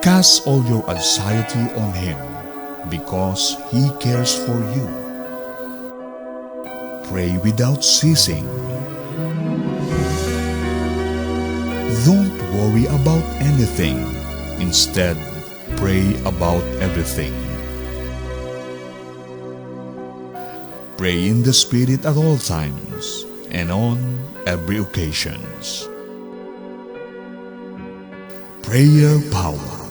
Cast all your anxiety on Him because He cares for you. Pray without ceasing. Don't worry about anything. Instead, pray about everything. Pray in the Spirit at all times and on every occasions. Prayer Power.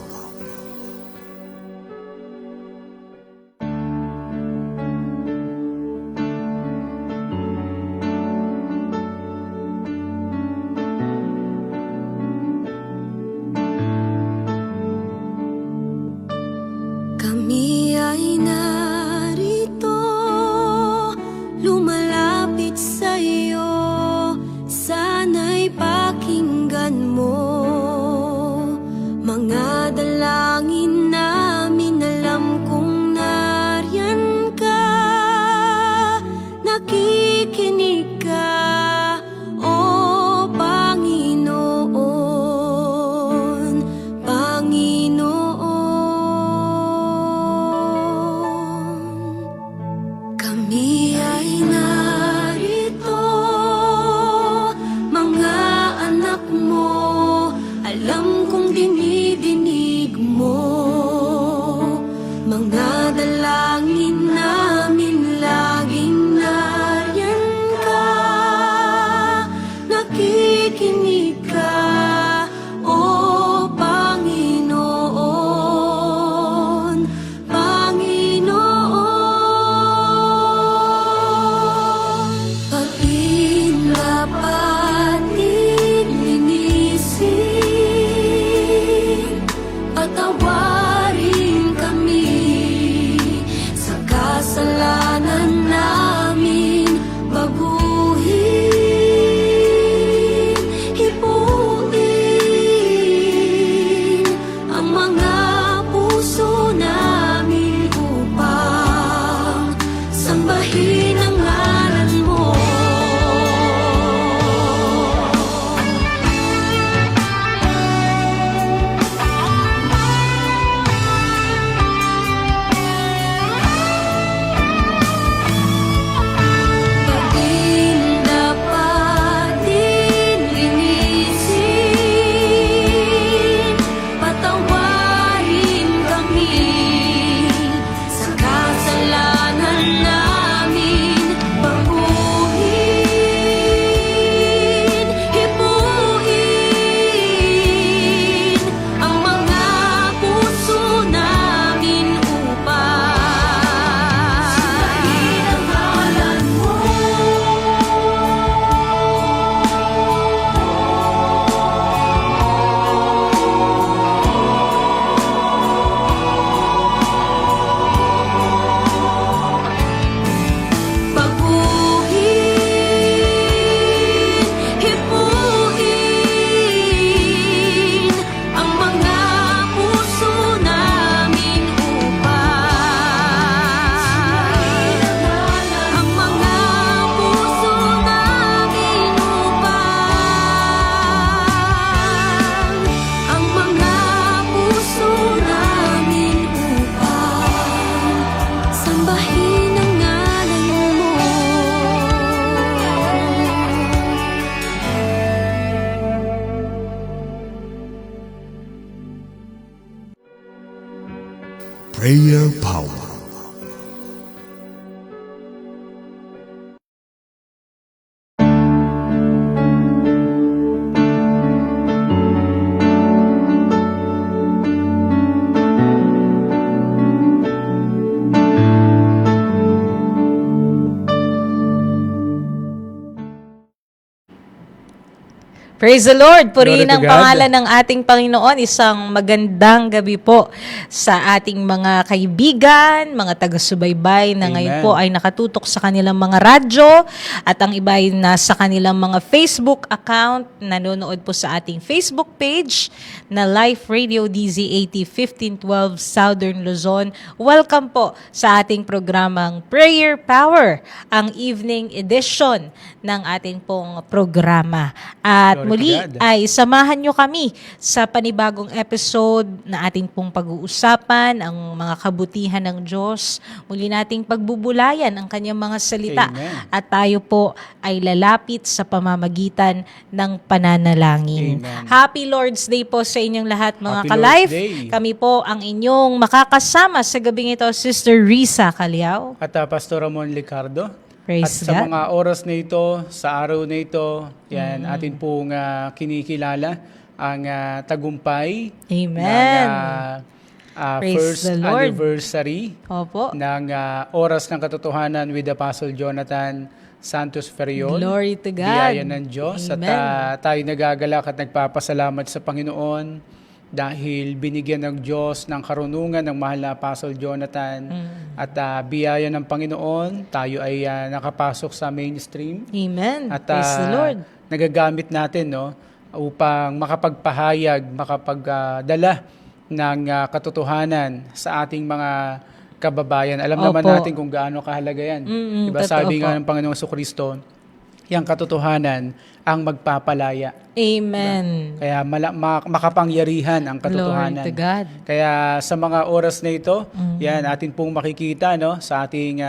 Kami ay narito, lumalapit sa iyo, sana'y pakinggan mo. Mga dalangin namin, alam kong nariyan ka, nakikinig ka, o Panginoon, Panginoon. Kami ay narito, mga anak mo, alam kong dinidinig mo. Mga dalangin namin, laging nariyan ka, nakikinig ka, o Panginoon, Panginoon. Pag-indapatin, linisin, patawarin kami sa kasalanan namin, baguhin, hipuin ang mga puso namin upang sambahin ang ngalan mo. Pag-indapatin, linisin, patawarin kami sa kasalanan namin, baguhin, hipuin ang mga puso namin upang sambahin ang ngalan mo. Baguhin, hipuin ang mga puso namin upang ang mga puso namin upang ang mga puso namin upang sambahin ang ngalan mo. Prayer Power. Praise the Lord! Glory Purihin to ang God. pangalan ng ating Panginoon. Isang magandang gabi po sa ating mga kaibigan, mga taga-subaybay na Amen. ngayon po ay nakatutok sa kanilang mga radyo at ang iba ay nasa kanilang mga Facebook account. Nanonood po sa ating Facebook page na Life Radio DZ80 1512 Southern Luzon. Welcome po sa ating programang Prayer Power, ang evening edition ng ating pong programa. At Glory muli to God. ay samahan nyo kami sa panibagong episode na ating pong pag-uusapan, ang mga kabutihan ng Diyos. Muli nating pagbubulayan ang kanyang mga salita. Amen. At tayo po ay lalapit sa pamamagitan ng pananalangin. Amen. Happy Lord's Day po sa inyong lahat mga Happy ka-life. Lord's Day. Kami po ang inyong makakasama sa gabing ito, Sister Risa Caliao. At Pastor Ramon Licardo. Praise At sa God. mga oras na ito, sa araw na ito, yan, atin pong kinikilala ang tagumpay Amen. ng Praise first the Lord. anniversary Opo. ng Oras ng Katotohanan with Apostle Jonathan Santos Ferriol. Glory to God. Biyaya ng Diyos. Amen. At tayo nagagalak at nagpapasalamat sa Panginoon dahil binigyan ng Diyos ng karunungan ng mahal na Apostle Jonathan. At biyaya ng Panginoon, tayo ay nakapasok sa mainstream. Amen. At Praise the Lord. nagagamit natin upang makapagpahayag, makapagdala ng katotohanan sa ating mga kababayan. Alam naman Opo. natin kung gaano kahalaga yan. Diba, totoo sabi nga po. ng Panginoong Jesucristo, yung katotohanan ang magpapalaya. Amen. Kaya makapangyarihan ang katotohanan. Glory to God. Kaya sa mga oras na ito, yan atin pong makikita sa ating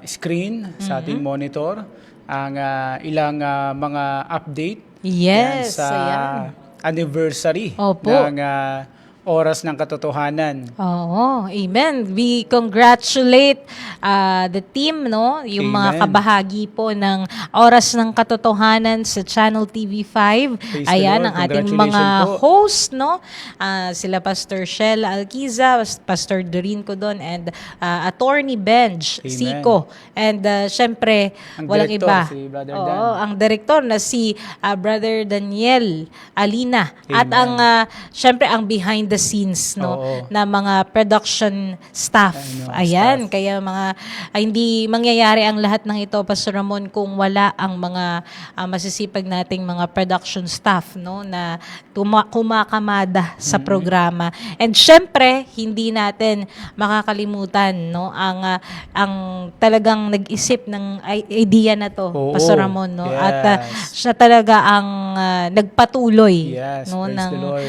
screen, sa ating monitor, ang ilang mga update yan, Yes. sa Ayan. anniversary Opo. ng Oras ng Katotohanan. Oo, amen. We congratulate the team, no? Yung mga Amen. kabahagi po ng Oras ng Katotohanan sa Channel TV5. Praise the Ayan, Lord. ang ating mga Congratulations po. host, no? Sila Pastor Shell Alquiza, Pastor Doreen Codon, and Attorney Benj Amen. Sico. And syempre, Ang walang director, iba. si Brother Oo, Dan. ang director na si Brother Daniel Alina. At Amen. ang syempre ang behind the scenes, no, Oo. na mga production staff. Ayan, staff. kaya hindi mangyayari ang lahat ng ito, Pastor Ramon, kung wala ang mga masisipag nating mga production staff, no, na kumakamada sa programa. And syempre, hindi natin makakalimutan, no, ang talagang nag-isip ng idea na to, Oo. Pastor Ramon, no. Yes. At siya talaga ang nagpatuloy, Yes, no, praise ng the Lord.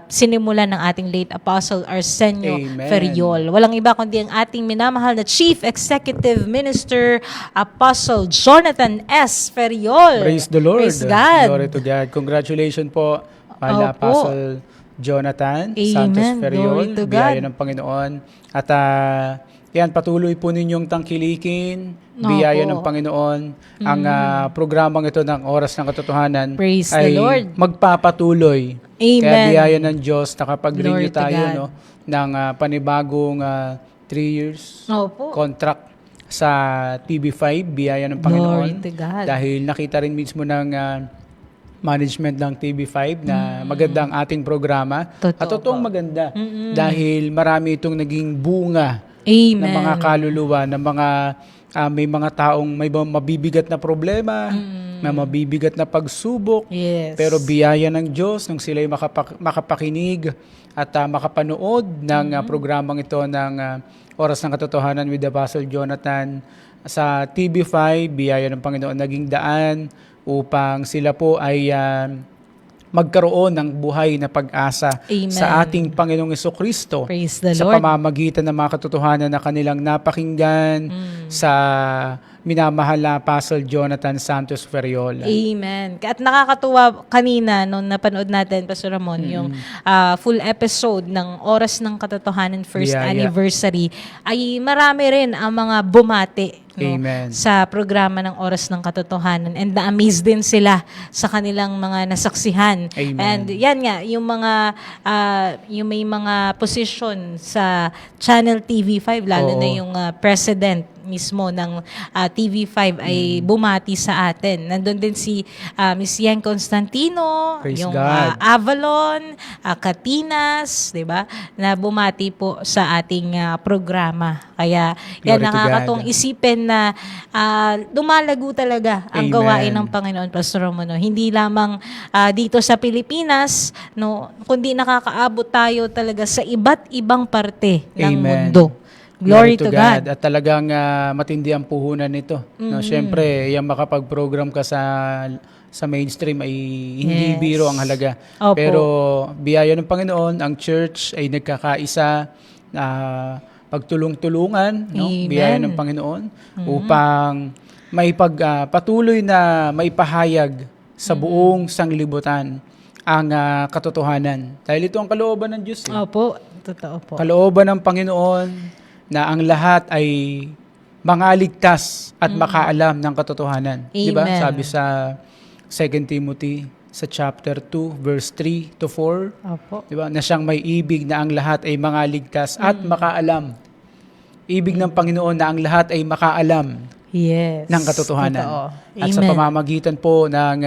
sinimulan ng ating late Apostle Arsenio Amen. Ferriol. Walang iba kundi ang ating minamahal na Chief Executive Minister Apostle Jonathan S. Ferriol. Praise the Lord. Praise God. Glory to God. Congratulations po, mahal na Opo. Apostle Jonathan Amen. Santos Ferriol. Glory to Biyaya God. ng Panginoon. At yan, patuloy po ninyong tangkilikin. Opo. Biyaya ng Panginoon. Ang programang ito ng Oras ng Katotohanan Praise the ay Lord. magpapatuloy. Amen. Kaya biyaya ng Diyos, nakapag-renew Glory to tayo God. ng panibagong 3 years Opo. contract sa TV5, biyaya ng Panginoon. Glory to God. Dahil nakita rin mismo ng management ng TV5 na maganda ang ating programa. Totoo At totoong po. maganda. Dahil marami itong naging bunga Amen. ng mga kaluluwa, ng mga may mga taong may mabibigat na problema, may mabibigat na pagsubok. Yes. Pero biyaya ng Diyos nung sila'y makapakinig at makapanood ng programang ito ng Oras ng Katotohanan with Apostle Jonathan sa TV5, biyaya ng Panginoon naging daan upang sila po ay magkaroon ng buhay na pag-asa Amen. sa ating Panginoong Jesucristo Praise the sa Lord. pamamagitan ng mga katotohanan na kanilang napakinggan sa minamahal na Apostle Jonathan Santos Ferriol. Amen. At nakakatuwa kanina nung napanood natin, Pastor Ramon, yung full episode ng Oras ng Katotohanan first Yeah. anniversary, ay marami rin ang mga bumati, no, Amen. sa programa ng Oras ng Katotohanan, and na-amaze din sila sa kanilang mga nasaksihan. Amen. And yan nga, yung mga yung may mga position sa Channel TV5, lalo Oo. na yung president mismo ng TV5 ay bumati sa atin. Nandun din si Miss Yen Constantino, Praise yung God. Avalon, Katinas, 'di ba? Na bumati po sa ating programa. Kaya yan Glory to nakakatong God. isipin na lumalago talaga ang Amen. gawain ng Panginoon, Pastor Romulo. Hindi lamang dito sa Pilipinas, no, kundi nakakaabot tayo talaga sa iba't ibang parte ng Amen. mundo. Glory to God. At talagang matindi ang puhunan nito. No, syempre, yung makapag-program ka sa mainstream ay hindi Yes. biro ang halaga. Opo. Pero biyaya ng Panginoon, ang church ay nagkakaisa na pagtulong-tulungan, no? Amen. Biyaya ng Panginoon upang patuloy na maipahayag sa buong sanglibutan ang katotohanan. Dahil ito ang kalooban ng Diyos. Opo, totoo po. Kalooban ng Panginoon na ang lahat ay mangaligtas at makaalam ng katotohanan. Di ba? Amen. Sabi sa 2 Timothy sa chapter 2 verse 3 to 4, Opo. di ba? Na siyang may ibig na ang lahat ay mangaligtas at makaalam. Ibig ng Panginoon na ang lahat ay makaalam Yes. ng katotohanan. Totoo. At sa Amen. pamamagitan po ng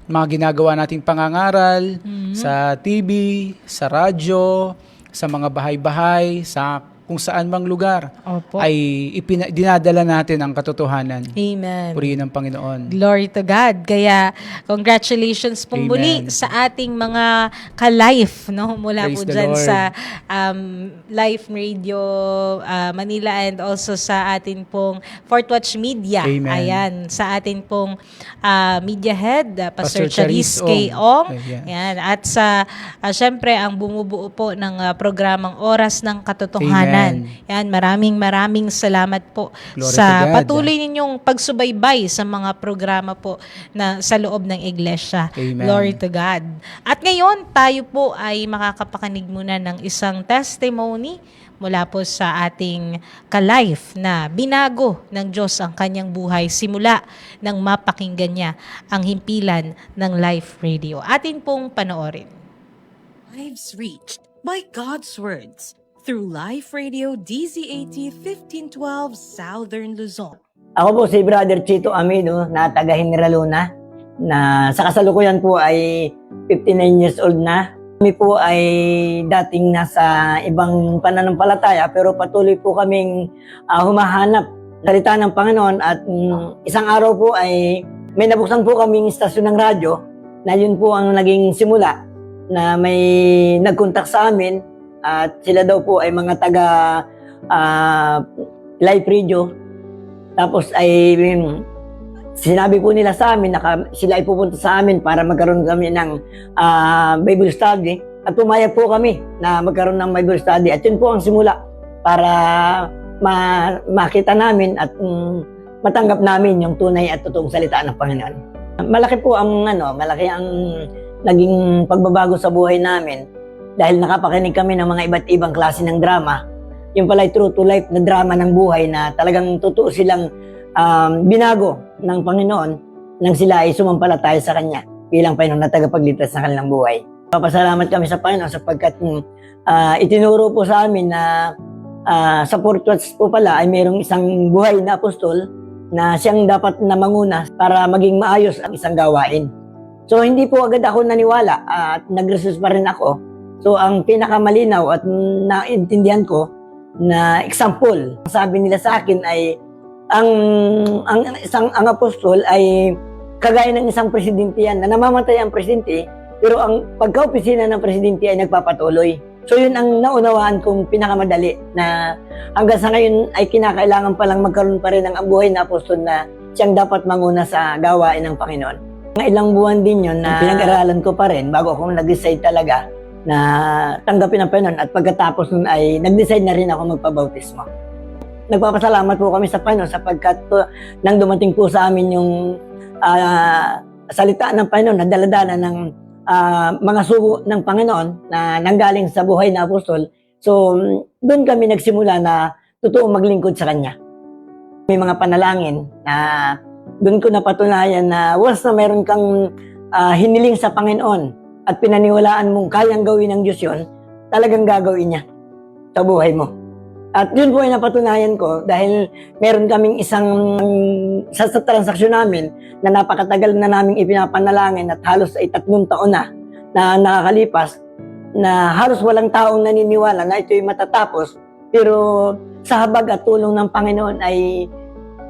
mga ginagawa nating pangangaral sa TV, sa radyo, sa mga bahay-bahay, sa kung saan mang lugar, Opo. ay dinadala natin ang katotohanan. Amen. Purihin ng Panginoon. Glory to God. Kaya congratulations pong Amen. muli sa ating mga ka-life, no? Mula po Praise the dyan Lord. sa Life Radio Manila and also sa atin pong Fort Watch Media. Amen. Ayan, sa atin pong media head, Pastor Pastor Charis Charis K. Ong. Ong. Yes. Yan. At sa, syempre, ang bumubuo po ng programang Oras ng Katotohanan. Yan, maraming salamat po Glory sa to God. patuloy ninyong pagsubaybay sa mga programa po na sa loob ng iglesia. Amen. Glory to God. At ngayon, tayo po ay makakapakinig muna ng isang testimony mula po sa ating ka-life na binago ng Diyos ang kanyang buhay simula nang mapakinggan niya ang himpilan ng Life Radio. Atin pong panoorin. Lives reached by God's words through Life Radio DZ80 1512 Southern Luzon. Ako po si Brother Chito Amido na taga General Luna na sa kasalukuyan po ay 59 years old na. Kami po ay dating nasa ibang pananampalataya pero patuloy po kaming humahanap salita ng Panginoon at isang araw po ay may nabuksan po kaming istasyon ng radyo na yun po ang naging simula na may nag-contact sa amin at sila daw po ay mga taga Life Radio. Tapos ay sinabi po nila sa amin na sila ay pupunta sa amin para magkaroon kami ng Bible study. At pumayag po kami na magkaroon ng Bible study. At yun po ang simula para makita namin at matanggap namin yung tunay at totoong salita ng Panginoon. Malaki ang naging pagbabago sa buhay namin dahil nakapakinig kami ng mga iba't ibang klase ng drama. Yung pala true to life na drama ng buhay na talagang totoo silang binago ng Panginoon nang sila ay sumampalataya sa Kanya bilang Panginoon na tagapagligtas sa kanilang buhay. Papasalamat kami sa Panginoon sapagkat itinuro po sa amin na sa Fort Watch po pala ay mayroong isang buhay na apostol na siyang dapat na manguna para maging maayos ang isang gawain. So hindi po agad ako naniwala at nag-resist pa rin ako. So ang pinakamalinaw at naintindihan ko na example, sabi nila sa akin ay ang apostol ay kagaya ng isang presidente yan na namamatay ang presidente pero ang pagka-opisina ng presidente ay nagpapatuloy. So yun ang naunawaan kong pinakamadali na hanggang sa ngayon ay kinakailangan palang magkaroon pa rin ng buhay na apostol na siyang dapat manguna sa gawain ng Panginoon. Mga ilang buwan din yun na pinag-aralan ko pa rin bago ako nag-decide talaga na tanggapin ang Panginoon at pagkatapos nun ay nag-decide na rin ako magpabautismo. Nagpapasalamat po kami sa Panginoon sapagkat nang dumating po sa amin yung salita ng Panginoon na daladala ng mga sugo ng Panginoon na nanggaling sa buhay na apostol. So doon kami nagsimula na totoo maglingkod sa Kanya. May mga panalangin na doon ko napatunayan na once na meron kang hiniling sa Panginoon at pinaniwalaan mong kayang gawin ng Diyos yun, talagang gagawin niya sa buhay mo. At yun po ay napatunayan ko dahil meron kaming isang sa transaksyon namin na napakatagal na naming ipinapanalangin at halos ay 3 taon na nakakalipas na halos walang taong naniniwala na ito'y matatapos pero sa habag at tulong ng Panginoon ay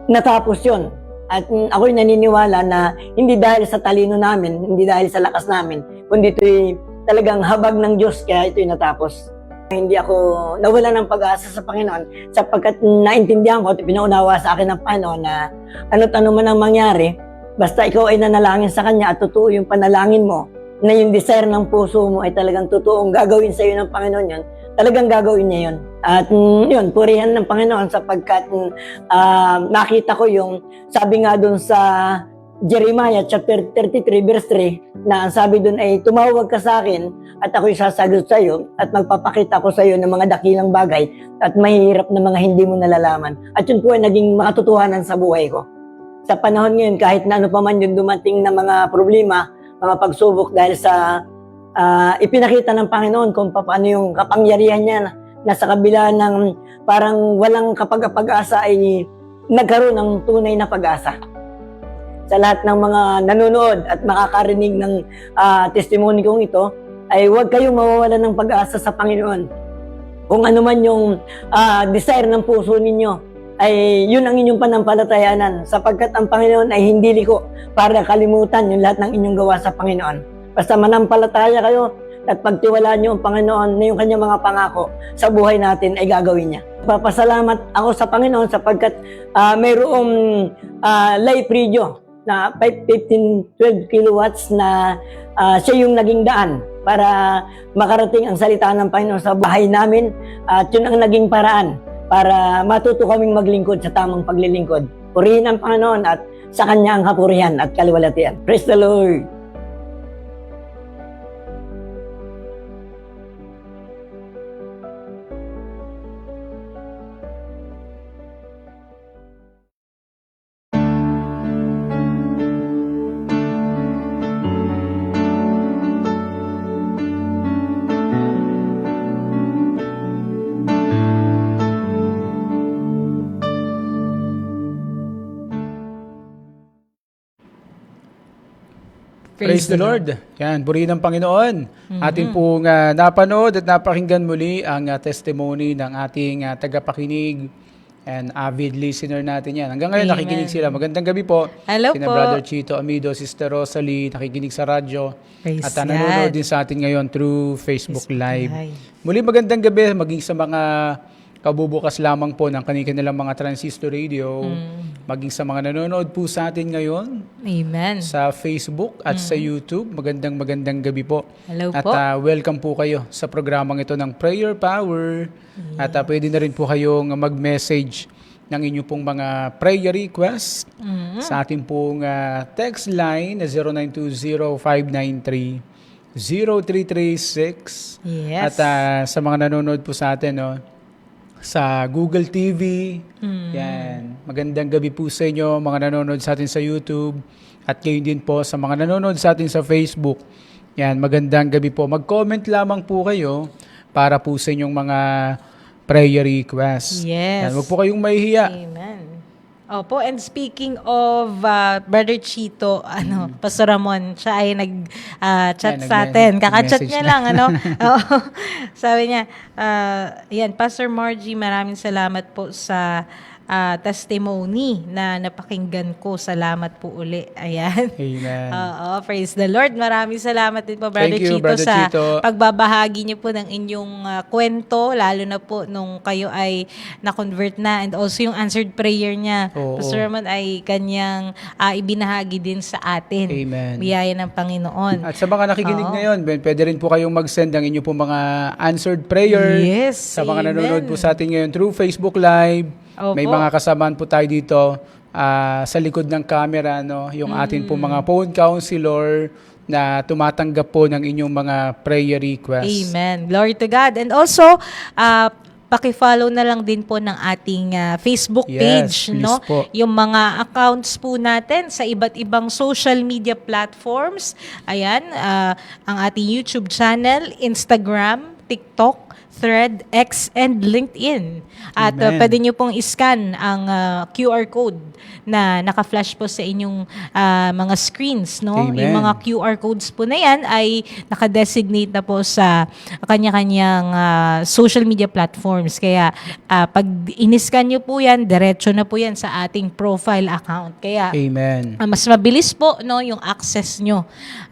natapos yun. At ako'y naniniwala na hindi dahil sa talino namin, hindi dahil sa lakas namin, kundi ito'y talagang habag ng Diyos kaya ito'y natapos. Hindi ako nawala ng pag-asa sa Panginoon sapagkat naintindihan ko at pinaunawa sa akin ng Panginoon na ano't ano man ang mangyari, basta ikaw ay nanalangin sa Kanya at totoo yung panalangin mo, na yung desire ng puso mo ay talagang totoong gagawin sa iyo ng Panginoon yun, talagang gagawin niya yun. At yun, purihan ng Panginoon sapagkat nakita ko yung sabi nga dun sa Jeremiah chapter 33 verse 3 na ang sabi dun ay tumawag ka sa akin at ako'y sasagot sa iyo at magpapakita ko sa iyo ng mga dakilang bagay at mahirap na mga hindi mo nalalaman. At yun po ay naging makatotohanan sa buhay ko. Sa panahon ngayon, kahit na ano pa man yung dumating na mga problema, mga pagsubok dahil sa ipinakita ng Panginoon kung paano yung kapangyarihan niya na sa kabila ng parang walang kapag-asa ay nagkaroon ng tunay na pag-asa. Sa lahat ng mga nanonood at makakarinig ng testimony kong ito, ay huwag kayong mawawalan ng pag-asa sa Panginoon. Kung ano man yung desire ng puso ninyo, ay yun ang inyong panampalatayanan sapagkat ang Panginoon ay hindi liko para kalimutan yung lahat ng inyong gawa sa Panginoon. Basta manampalataya kayo at pagtiwalaan nyo ang Panginoon na yung kanyang mga pangako sa buhay natin ay gagawin niya. Papasalamat ako sa Panginoon sapagkat mayroong live radio na 15-12 kilowatts na siya yung naging daan para makarating ang salita ng Panginoon sa bahay namin at yun ang naging paraan para matuto kaming maglingkod sa tamang paglilingkod. Purihin ang Panginoon at sa Kanya ang kapurihan at kaliwalhatian. Praise the Lord! Praise the Lord. Yan, purihin ng Panginoon. Atin pong napanood at napakinggan muli ang testimony ng ating tagapakinig and avid listener natin yan. Hanggang ngayon, Amen. nakikinig sila. Magandang gabi po. Hello Kina po. Brother Chito Amido, Sister Rosalie, nakikinig sa radyo. Praise At nanonood God. din sa atin ngayon through Facebook Live. Live. Muli magandang gabi, maging sa mga kabubukas lamang po ng kanilang mga transistor radio, maging sa mga nanonood po sa atin ngayon Amen. sa Facebook at sa YouTube. Magandang gabi po. Hello At po. welcome po kayo sa programang ito ng Prayer Power. At pwede na rin po kayong mag-message ng inyo pong mga prayer request sa ating pong text line na 0920-593-0336. Yes. At sa mga nanonood po sa atin, no, sa Google TV. Yan. Magandang gabi po sa inyo, mga nanonood sa atin sa YouTube. At kayo din po sa mga nanonood sa atin sa Facebook. Yan, magandang gabi po. Mag-comment lamang po kayo para po sa inyong mga prayer requests. Yes. Yan, huwag po kayong mahihiya. Amen. Opo, and speaking of Brother Chito, Pastor Ramon, siya ay nag-chat Yan, sa atin. Kaka-chat nag-message niya na. lang, Oo. Sabi niya, yan, Pastor Margie, maraming salamat po sa testimony na napakinggan ko. Salamat po uli. Ayan. Amen. Oo, praise the Lord. Maraming salamat din po, Brother Thank you, Chito, Brother sa Chito. pagbabahagi niyo po ng inyong kwento, lalo na po nung kayo ay na-convert na, and also yung answered prayer niya. Oo. Pastor Ramon ay kanyang ibinahagi din sa atin. Amen. Biyaya ng Panginoon. At sa mga nakikinig Oo. ngayon, pwede rin po kayong mag-send ng inyo po mga answered prayer. Yes, Sa mga amen. nanonood po sa atin ngayon through Facebook Live. Opo. May mga kasamaan po tayo dito sa likod ng camera, no? Yung atin po mga phone counselor na tumatanggap po ng inyong mga prayer requests. Amen. Glory to God. And also, paki-follow na lang din po ng ating Facebook Yes, page, please no? po. Yung mga accounts po natin sa iba't ibang social media platforms. Ayan, ang ating YouTube channel, Instagram, TikTok, Thread, X, and LinkedIn. At Amen. pwede nyo pong iscan ang QR code na naka-flash po sa inyong mga screens, no? Amen. Yung mga QR codes po na yan ay naka-designate na po sa kanya-kanyang social media platforms. Kaya pag iniscan nyo po yan, diretso na po yan sa ating profile account. Kaya Amen. mas mabilis po, no, yung access nyo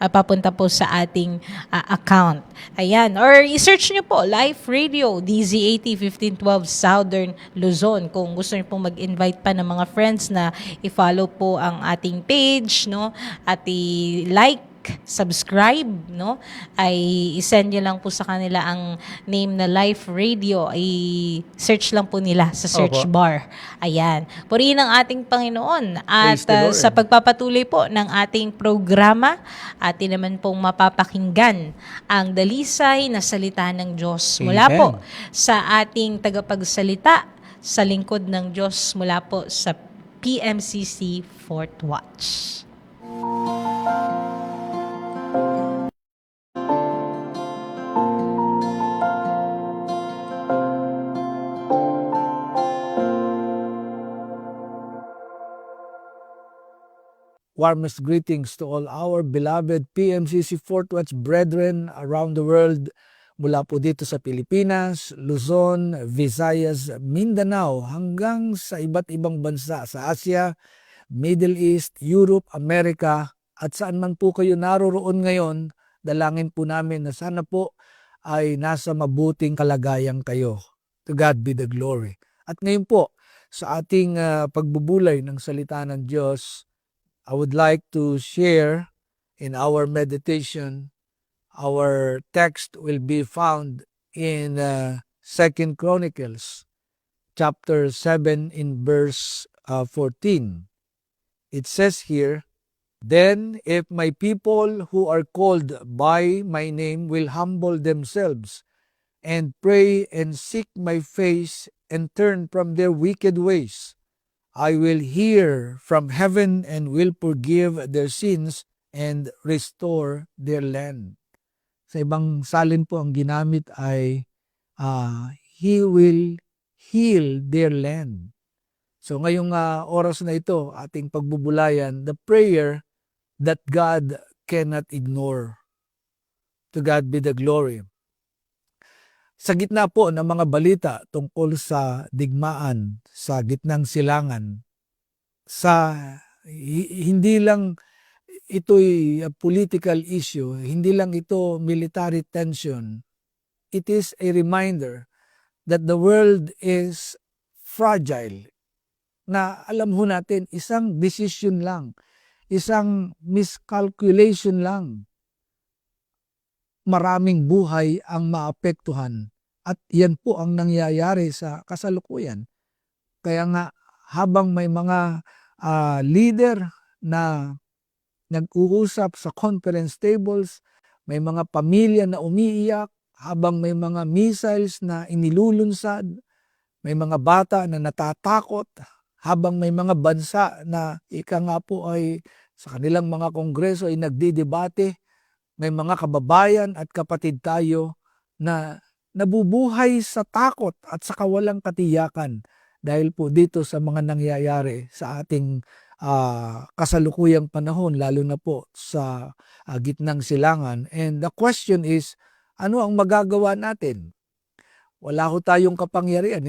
papunta po sa ating account. Ayan. Or i-search nyo po, Live Life Radio, DZAT 1512 Southern Luzon. Kung gusto niyo pong mag-invite pa ng mga friends na i-follow po ang ating page, no, at i-like, subscribe, no, ay i-send nyo lang po sa kanila ang name na Life Radio. I-search lang po nila sa search Opo. bar. Ayan. Purihin ang ating Panginoon. At Praise the Lord. sa pagpapatuloy po ng ating programa, atin naman pong mapapakinggan ang dalisay na salita ng Diyos mula Amen. po sa ating tagapagsalita sa lingkod ng Diyos mula po sa PMCC Fourth Watch. Warmest greetings to all our beloved PMCC Fourth Watch brethren around the world mula po dito sa Pilipinas, Luzon, Visayas, Mindanao hanggang sa iba't ibang bansa sa Asia, Middle East, Europe, America at saan man po kayo naroroon ngayon, dalangin po namin na sana po ay nasa mabuting kalagayan kayo. To God be the glory. At ngayon po, sa ating pagbubulay ng salita ng Diyos, I would like to share in our meditation. Our text will be found in 2 Chronicles chapter 7 in verse 14. It says here, "Then if my people who are called by my name will humble themselves and pray and seek my face and turn from their wicked ways, I will hear from heaven and will forgive their sins and restore their land." Sa ibang salin po ang ginamit ay He will heal their land. So ngayong oras na ito, ating pagbubulayan, the prayer that God cannot ignore. To God be the glory. Sa gitna po ng mga balita tungkol sa digmaan, sa gitnang silangan, hindi lang ito'y political issue, hindi lang ito military tension, it is a reminder that the world is fragile. Na alam ho natin, isang decision lang, isang miscalculation lang, maraming buhay ang maapektuhan. At yan po ang nangyayari sa kasalukuyan. Kaya nga, habang may mga leader na nag-uusap sa conference tables, may mga pamilya na umiiyak, habang may mga missiles na inilulunsad, may mga bata na natatakot, habang may mga bansa na ika nga po ay sa kanilang mga kongreso ay nagdidebate, may mga kababayan at kapatid tayo na nabubuhay sa takot at sa kawalang katiyakan dahil po dito sa mga nangyayari sa ating kasalukuyang panahon, lalo na po sa gitnang silangan. And the question is, ano ang magagawa natin? Wala ho tayong kapangyarihan.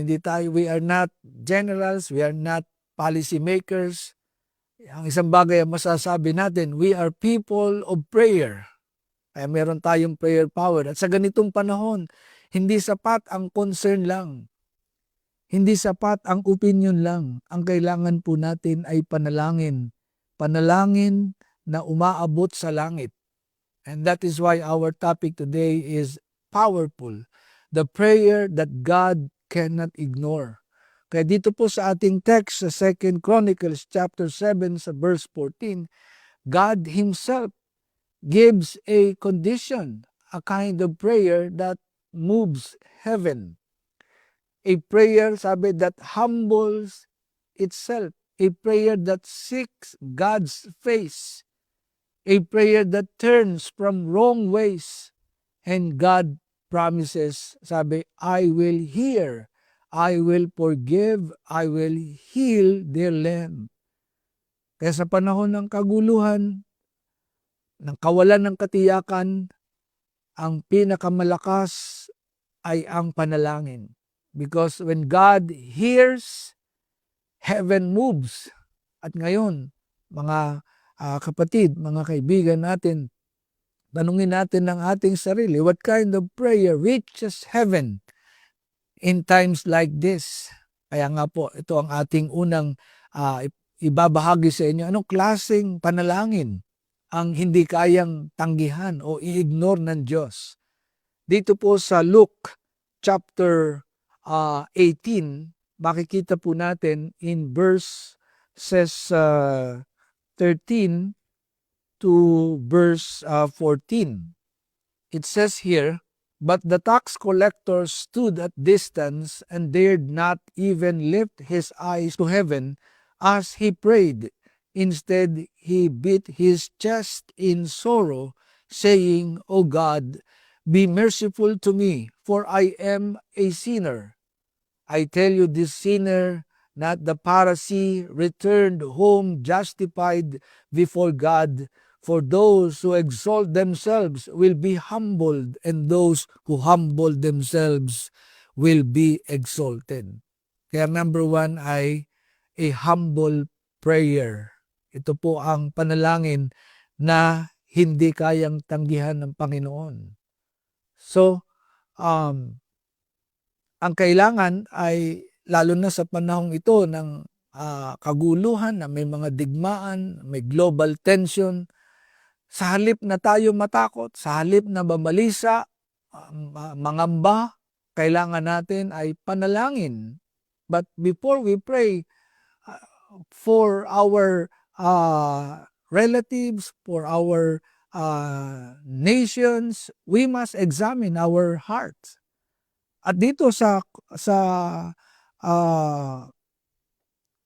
We are not generals, we are not policy makers. Ang isang bagay ang masasabi natin, we are people of prayer. Kaya meron tayong prayer power. At sa ganitong panahon, hindi sapat ang concern lang. Hindi sapat ang opinion lang. Ang kailangan po natin ay panalangin. Panalangin na umaabot sa langit. And that is why our topic today is powerful. The prayer that God cannot ignore. Kaya dito po sa ating text sa 2 Chronicles chapter 7 sa verse 14, God Himself gives a condition, a kind of prayer that moves heaven. A prayer, sabi, that humbles itself. A prayer that seeks God's face. A prayer that turns from wrong ways. And God promises, sabi, I will hear, I will forgive, I will heal their land. Kaya sa panahon ng kaguluhan, ng kawalan ng katiyakan, ang pinakamalakas ay ang panalangin. Because when God hears, heaven moves. At ngayon, mga kapatid, mga kaibigan natin, Tanungin natin ang ating sarili, what kind of prayer reaches heaven in times like this? Kaya nga po, ito ang ating unang ibabahagi sa inyo. Anong klaseng panalangin ang hindi kayang tanggihan o i-ignore ng Diyos? Dito po sa Luke chapter 18, makikita po natin in verses 13 to verse 14. It says here, "But the tax collector stood at distance and dared not even lift his eyes to heaven as he prayed. Instead, he beat his chest in sorrow, saying, O God, be merciful to me, for I am a sinner. I tell you, this sinner, not the Pharisee, returned home justified before God. For those who exalt themselves will be humbled, and those who humble themselves will be exalted." Kaya number 1 ay a humble prayer. Ito po ang panalangin na hindi kayang tanggihan ng Panginoon. So, ang kailangan ay, lalo na sa panahong ito ng kaguluhan, na may mga digmaan, may global tension, sa halip na tayo matakot, sa halip na mabalisa, mangamba, kailangan natin ay panalangin. But before we pray for our relatives, for our nations, we must examine our hearts. At dito sa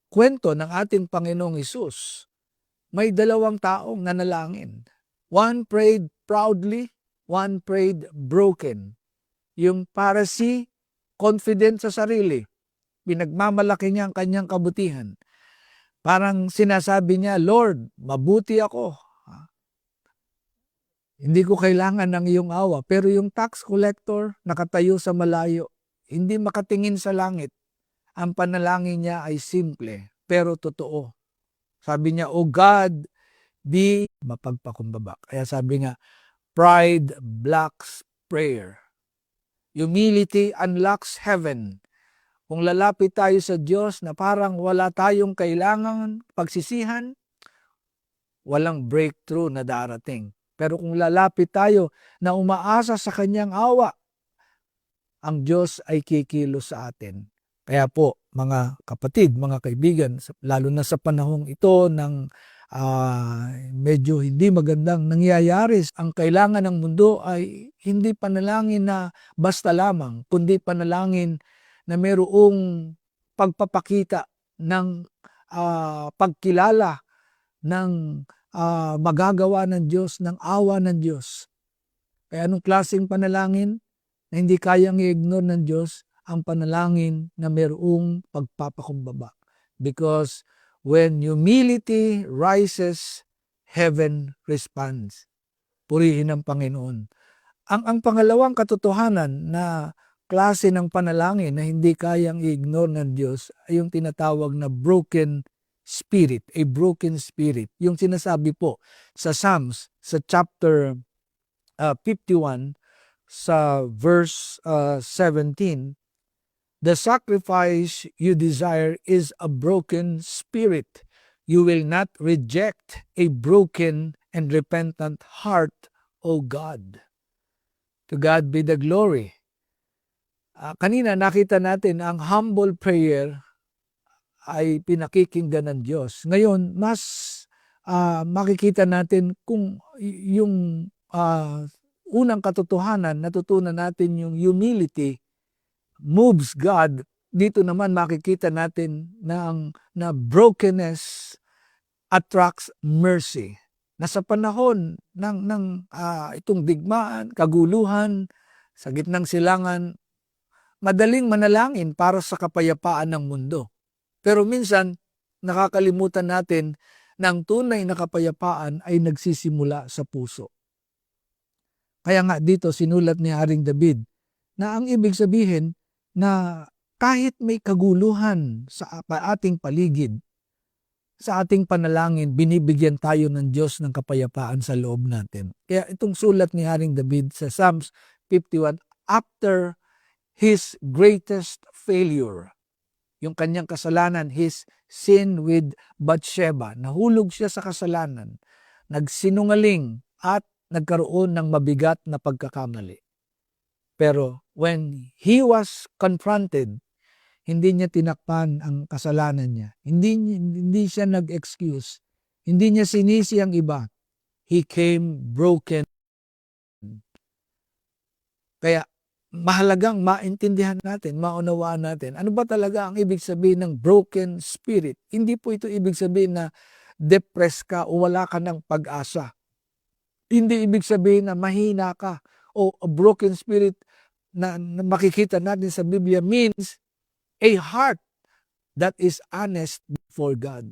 kwento ng ating Panginoong Hesus, may 2 taong nanalangin. One prayed proudly, one prayed broken. Yung Pharisee, confident sa sarili. Pinagmamalaki niya ang kanyang kabutihan. Parang sinasabi niya, Lord, mabuti ako. Hindi ko kailangan ng iyong awa. Pero yung tax collector, nakatayo sa malayo, hindi makatingin sa langit. Ang panalangin niya ay simple, pero totoo. Sabi niya, O God, be mapagpakumbaba. Kaya sabi nga, pride blocks prayer. Humility unlocks heaven. Kung lalapit tayo sa Diyos na parang wala tayong kailangan pagsisihan, walang breakthrough na darating. Pero kung lalapit tayo na umaasa sa kanyang awa, ang Diyos ay kikilos sa atin. Kaya po, mga kapatid, mga kaibigan, lalo na sa panahong ito ng medyo hindi magandang nangyayari, ang kailangan ng mundo ay hindi panalangin na basta lamang, kundi panalangin na mayroong pagpapakita ng pagkilala ng magagawa ng Diyos, ng awa ng Diyos. Kaya anong klaseng panalangin na hindi kayang i-ignore ng Diyos? Ang panalangin na mayroong pagpapakumbaba. Because when humility rises, heaven responds. Purihin ang Panginoon. Ang pangalawang katotohanan na klase ng panalangin na hindi kayang i-ignore ng Diyos ay yung tinatawag na broken spirit, a broken spirit. Yung sinasabi po sa Psalms, sa chapter 51, sa verse 17, "The sacrifice you desire is a broken spirit. You will not reject a broken and repentant heart, O God." To God be the glory. Kanina nakita natin ang humble prayer ay pinakikinggan ng Diyos. Ngayon, mas makikita natin kung yung unang katotohanan, natutunan natin yung humility moves God. Dito naman makikita natin na brokenness attracts mercy. Na sa panahon ng itong digmaan, kaguluhan, sa gitnang silangan, madaling manalangin para sa kapayapaan ng mundo. Pero minsan, nakakalimutan natin na ang tunay na kapayapaan ay nagsisimula sa puso. Kaya nga dito sinulat ni Haring David na ang ibig sabihin na kahit may kaguluhan sa ating paligid, sa ating panalangin, binibigyan tayo ng Diyos ng kapayapaan sa loob natin. Kaya itong sulat ni Haring David sa Psalms 51, after his greatest failure, yung kanyang kasalanan, his sin with Bathsheba, nahulog siya sa kasalanan, nagsinungaling at nagkaroon ng mabigat na pagkakamali. Pero when he was confronted, hindi niya tinakpan ang kasalanan niya. Hindi siya nag-excuse. Hindi niya sinisi ang iba. He came broken. Kaya mahalagang maintindihan natin, maunawaan natin, ano ba talaga ang ibig sabihin ng broken spirit? Hindi po ito ibig sabihin na depressed ka o wala ka ng pag-asa. Hindi ibig sabihin na mahina ka o a broken spirit na makikita natin sa Biblia means a heart that is honest before God.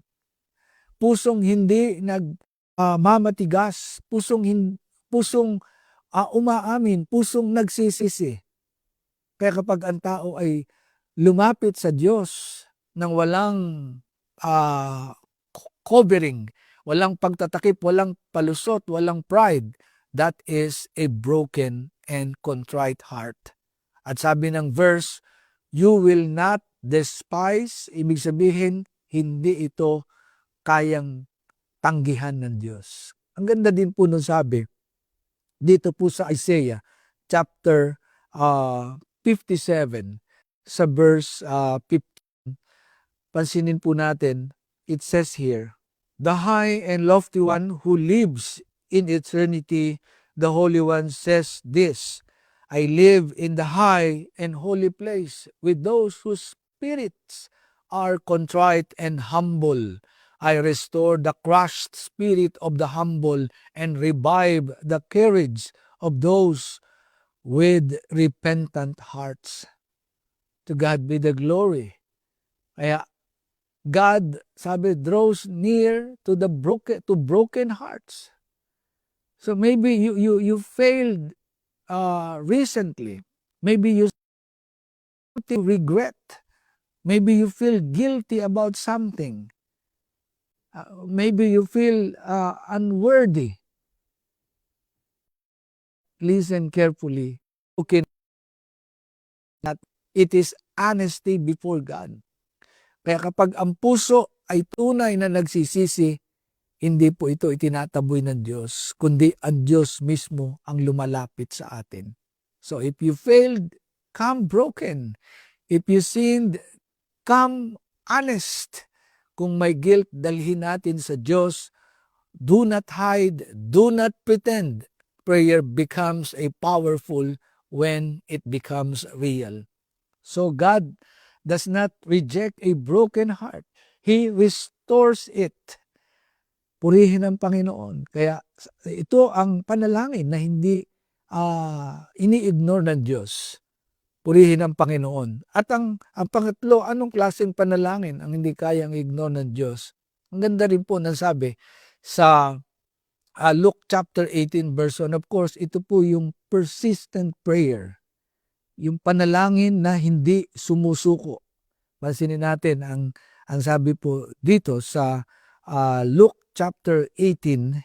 Pusong hindi mamatigas, pusong umaamin, pusong nagsisisi. Kaya kapag ang tao ay lumapit sa Diyos nang walang covering, walang pagtatakip, walang palusot, walang pride, that is a broken and contrite heart. At sabi ng verse, you will not despise, ibig sabihin, hindi ito kayang tanggihan ng Diyos. Ang ganda din po nung sabi, dito po sa Isaiah, chapter 57, sa verse 15, pansinin po natin, it says here, the high and lofty one who lives in eternity, the Holy One says this, I live in the high and holy place with those whose spirits are contrite and humble. I restore the crushed spirit of the humble and revive the courage of those with repentant hearts. To God be the glory. Kaya God, sabi, draws near to the broken hearts. So maybe you failed recently, maybe you regret, maybe you feel guilty about something, maybe you feel unworthy. Listen carefully. Okay, that it is honesty before God. Kaya kapag ang puso ay tunay na nagsisisi, hindi po ito itinataboy ng Diyos, kundi ang Diyos mismo ang lumalapit sa atin. So if you failed, come broken. If you sinned, come honest. Kung may guilt, dalhin natin sa Diyos. Do not hide, do not pretend. Prayer becomes a powerful when it becomes real. So God does not reject a broken heart. He restores it. Purihin ang Panginoon. Kaya ito ang panalangin na hindi ini-ignore ng Diyos. Purihin ang Panginoon. At ang pangatlo, anong klaseng panalangin ang hindi kayang ignore ng Diyos? Ang ganda rin po ng sabi sa Luke chapter 18 verse 1. Of course, ito po yung persistent prayer. Yung panalangin na hindi sumusuko. Pansinin natin ang sabi po dito sa Luke chapter 18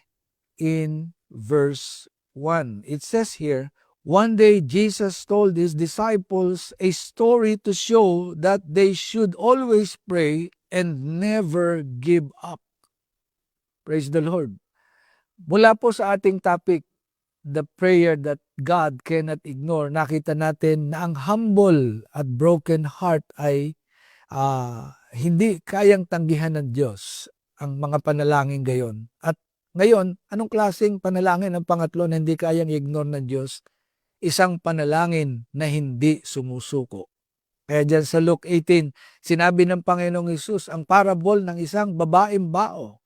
in verse 1. It says here, one day Jesus told his disciples a story to show that they should always pray and never give up. Praise the Lord. Mula po sa ating topic, the prayer that God cannot ignore, nakita natin na ang humble at broken heart ay hindi kayang tanggihan ng Diyos ang mga panalangin gayon. At ngayon, anong klaseng panalangin ang pangatlo na hindi kayang i-ignore ng Diyos? Isang panalangin na hindi sumusuko. Kaya dyan sa Luke 18, sinabi ng Panginoong Hesus ang parable ng isang babaeng bao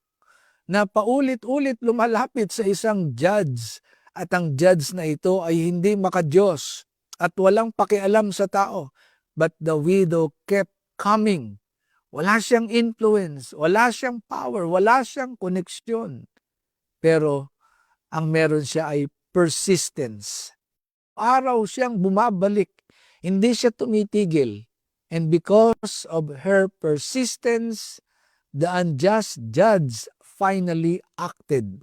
na paulit-ulit lumalapit sa isang judge at ang judge na ito ay hindi makadiyos at walang pakialam sa tao. But the widow kept coming. Wala siyang influence, wala siyang power, wala siyang koneksyon. Pero ang meron siya ay persistence. Araw siyang bumabalik, hindi siya tumitigil. And because of her persistence, the unjust judge finally acted.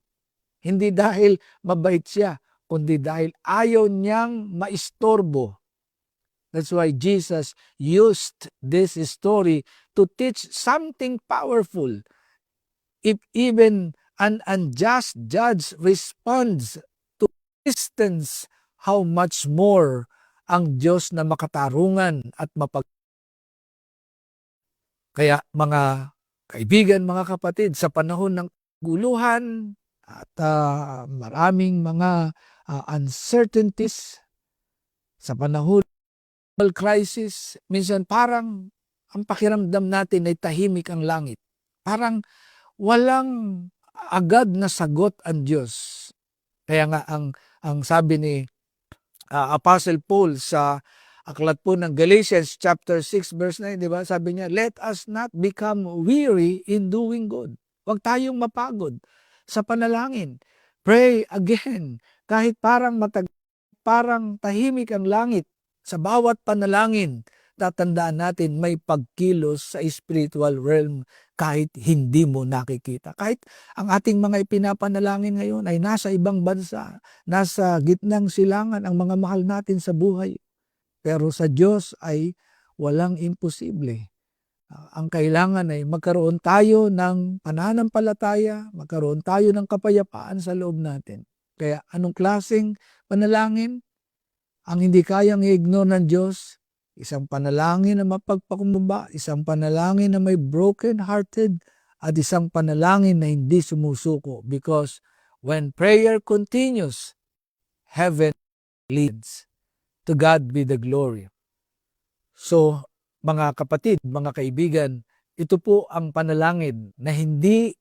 Hindi dahil mabait siya, kundi dahil ayaw niyang maistorbo. That's why Jesus used this story to teach something powerful. If even an unjust judge responds to resistance, how much more ang Diyos na makatarungan at Kaya mga kaibigan, mga kapatid, sa panahon ng guluhan at maraming mga uncertainties, sa panahon ng crisis, minsan parang ang pakiramdam natin ay tahimik ang langit. Parang walang agad na sagot ang Diyos. Kaya nga ang sabi ni Apostle Paul sa aklat po ng Galatians chapter 6 verse 9, di ba? Sabi niya, let us not become weary in doing good. Huwag tayong mapagod sa panalangin. Pray again. Kahit parang parang tahimik ang langit, sa bawat panalangin, tatandaan natin may pagkilos sa spiritual realm kahit hindi mo nakikita. Kahit ang ating mga ipinapanalangin ngayon ay nasa ibang bansa, nasa gitnang silangan ang mga mahal natin sa buhay. Pero sa Diyos ay walang imposible. Ang kailangan ay magkaroon tayo ng pananampalataya, magkaroon tayo ng kapayapaan sa loob natin. Kaya anong klaseng panalangin ang hindi kayang i-ignore ng Diyos? Isang panalangin na mapagpakumbaba, isang panalangin na may broken-hearted, at isang panalangin na hindi sumusuko. Because when prayer continues, heaven leads. To God be the glory. So, mga kapatid, mga kaibigan, ito po ang panalangin na hindi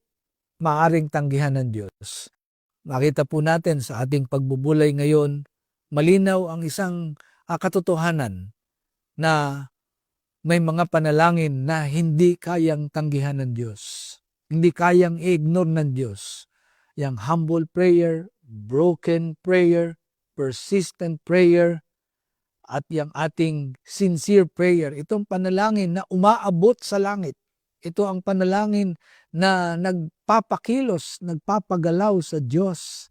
maaring tanggihan ng Diyos. Makita po natin sa ating pagbubulay ngayon, malinaw ang isang katotohanan na may mga panalangin na hindi kayang tanggihan ng Diyos. Hindi kayang i-ignore ng Diyos. Yang humble prayer, broken prayer, persistent prayer, at yung ating sincere prayer, itong panalangin na umaabot sa langit. Ito ang panalangin na nagpapakilos, nagpapagalaw sa Diyos.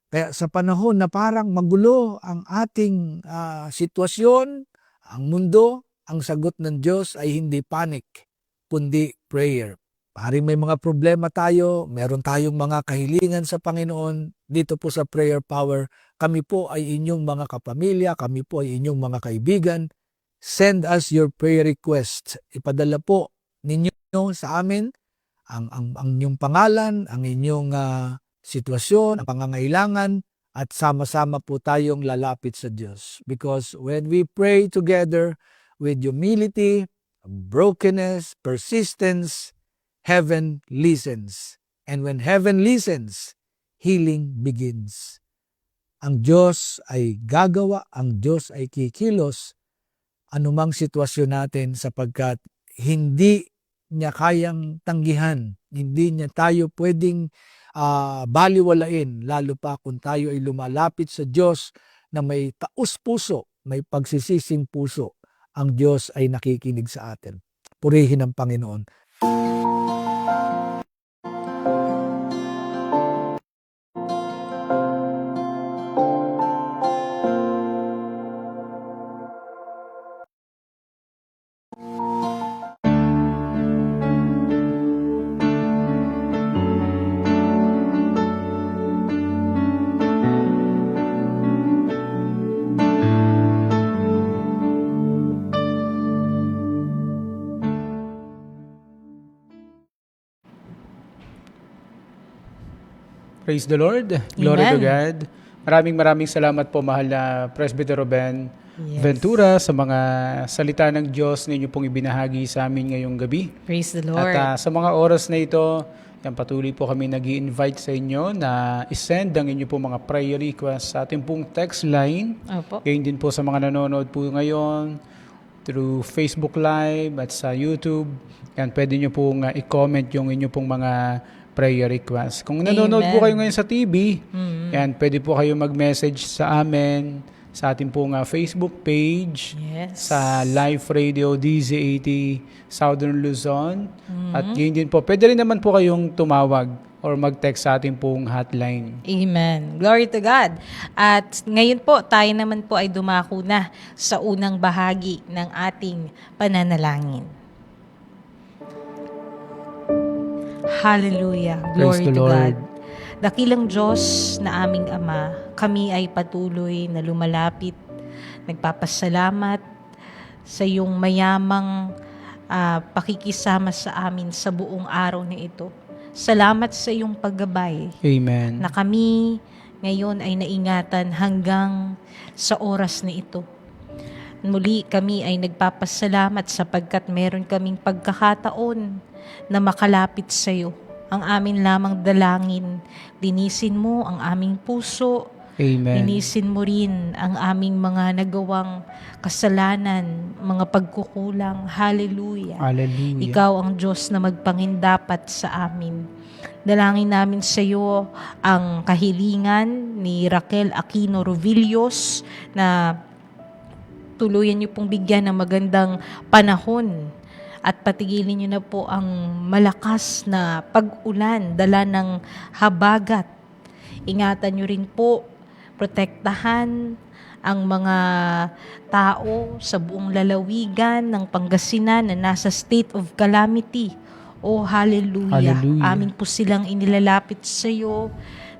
Kaya sa panahon na parang magulo ang ating sitwasyon, ang mundo, ang sagot ng Diyos ay hindi panic, kundi prayer. Paring may mga problema tayo, meron tayong mga kahilingan sa Panginoon, dito po sa Prayer Power, kami po ay inyong mga kapamilya, kami po ay inyong mga kaibigan. Send us your prayer request. Ipadala po ninyo sa amin ang inyong pangalan, ang inyong sitwasyon, ang pangangailangan, at sama-sama po tayong lalapit sa Diyos. Because when we pray together with humility, brokenness, persistence, heaven listens. And when heaven listens, healing begins. Ang Diyos ay gagawa, ang Diyos ay kikilos anumang sitwasyon natin sapagkat hindi niya kayang tanggihan, hindi niya tayo pwedeng baliwalain, lalo pa kung tayo ay lumalapit sa Diyos na may taos puso, may pagsisising puso. Ang Diyos ay nakikinig sa atin. Purihin ang Panginoon. Praise the Lord. Glory to Amen. God. Maraming salamat po, mahal na Presbyter Ruben Ventura, sa mga salita ng Diyos na inyo pong ibinahagi sa amin ngayong gabi. Praise the Lord. At sa mga oras na ito, yan, patuloy po kami nag-i-invite sa inyo na isend ang inyo pong mga prayer requests sa ating pong text line. Opo. Gayon din po sa mga nanonood po ngayon through Facebook Live at sa YouTube. Yan, pwede nyo pong i-comment yung inyo pong mga prayer request. Kung nanonood po kayo ngayon sa TV, yan, pwede po kayo mag-message sa amin sa ating pong Facebook page, Yes. sa Live Radio DZ80 Southern Luzon. At yun din po, pwede rin naman po kayong tumawag or mag-text sa ating pong hotline. Amen. Glory to God. At ngayon po, tayo naman po ay dumako na sa unang bahagi ng ating pananalangin. Hallelujah. Praise Glory the to Lord. God. Dakilang Diyos na aming Ama, kami ay patuloy na lumalapit, nagpapasalamat sa iyong mayamang pakikisama sa amin sa buong araw na ito. Salamat sa iyong paggabay Amen. na kami ngayon ay naingatan hanggang sa oras na ito. Muli kami ay nagpapasalamat sapagkat meron kaming pagkakataon na makalapit sa iyo. Ang amin lamang dalangin, linisin mo ang aming puso, Amen. linisin mo rin ang aming mga nagawang kasalanan, mga pagkukulang. Hallelujah. Hallelujah. Ikaw ang Diyos na magpangindapat sa amin. Dalangin namin sa iyo ang kahilingan ni Raquel Aquino Rovillos na tuluyan niyo pong bigyan ng magandang panahon at patigilin niyo na po ang malakas na pag-ulan, dala ng habagat. Ingatan niyo rin po, protektahan ang mga tao sa buong lalawigan ng Pangasinan na nasa state of calamity. Oh, hallelujah. Hallelujah. Amin po silang inilalapit sa iyo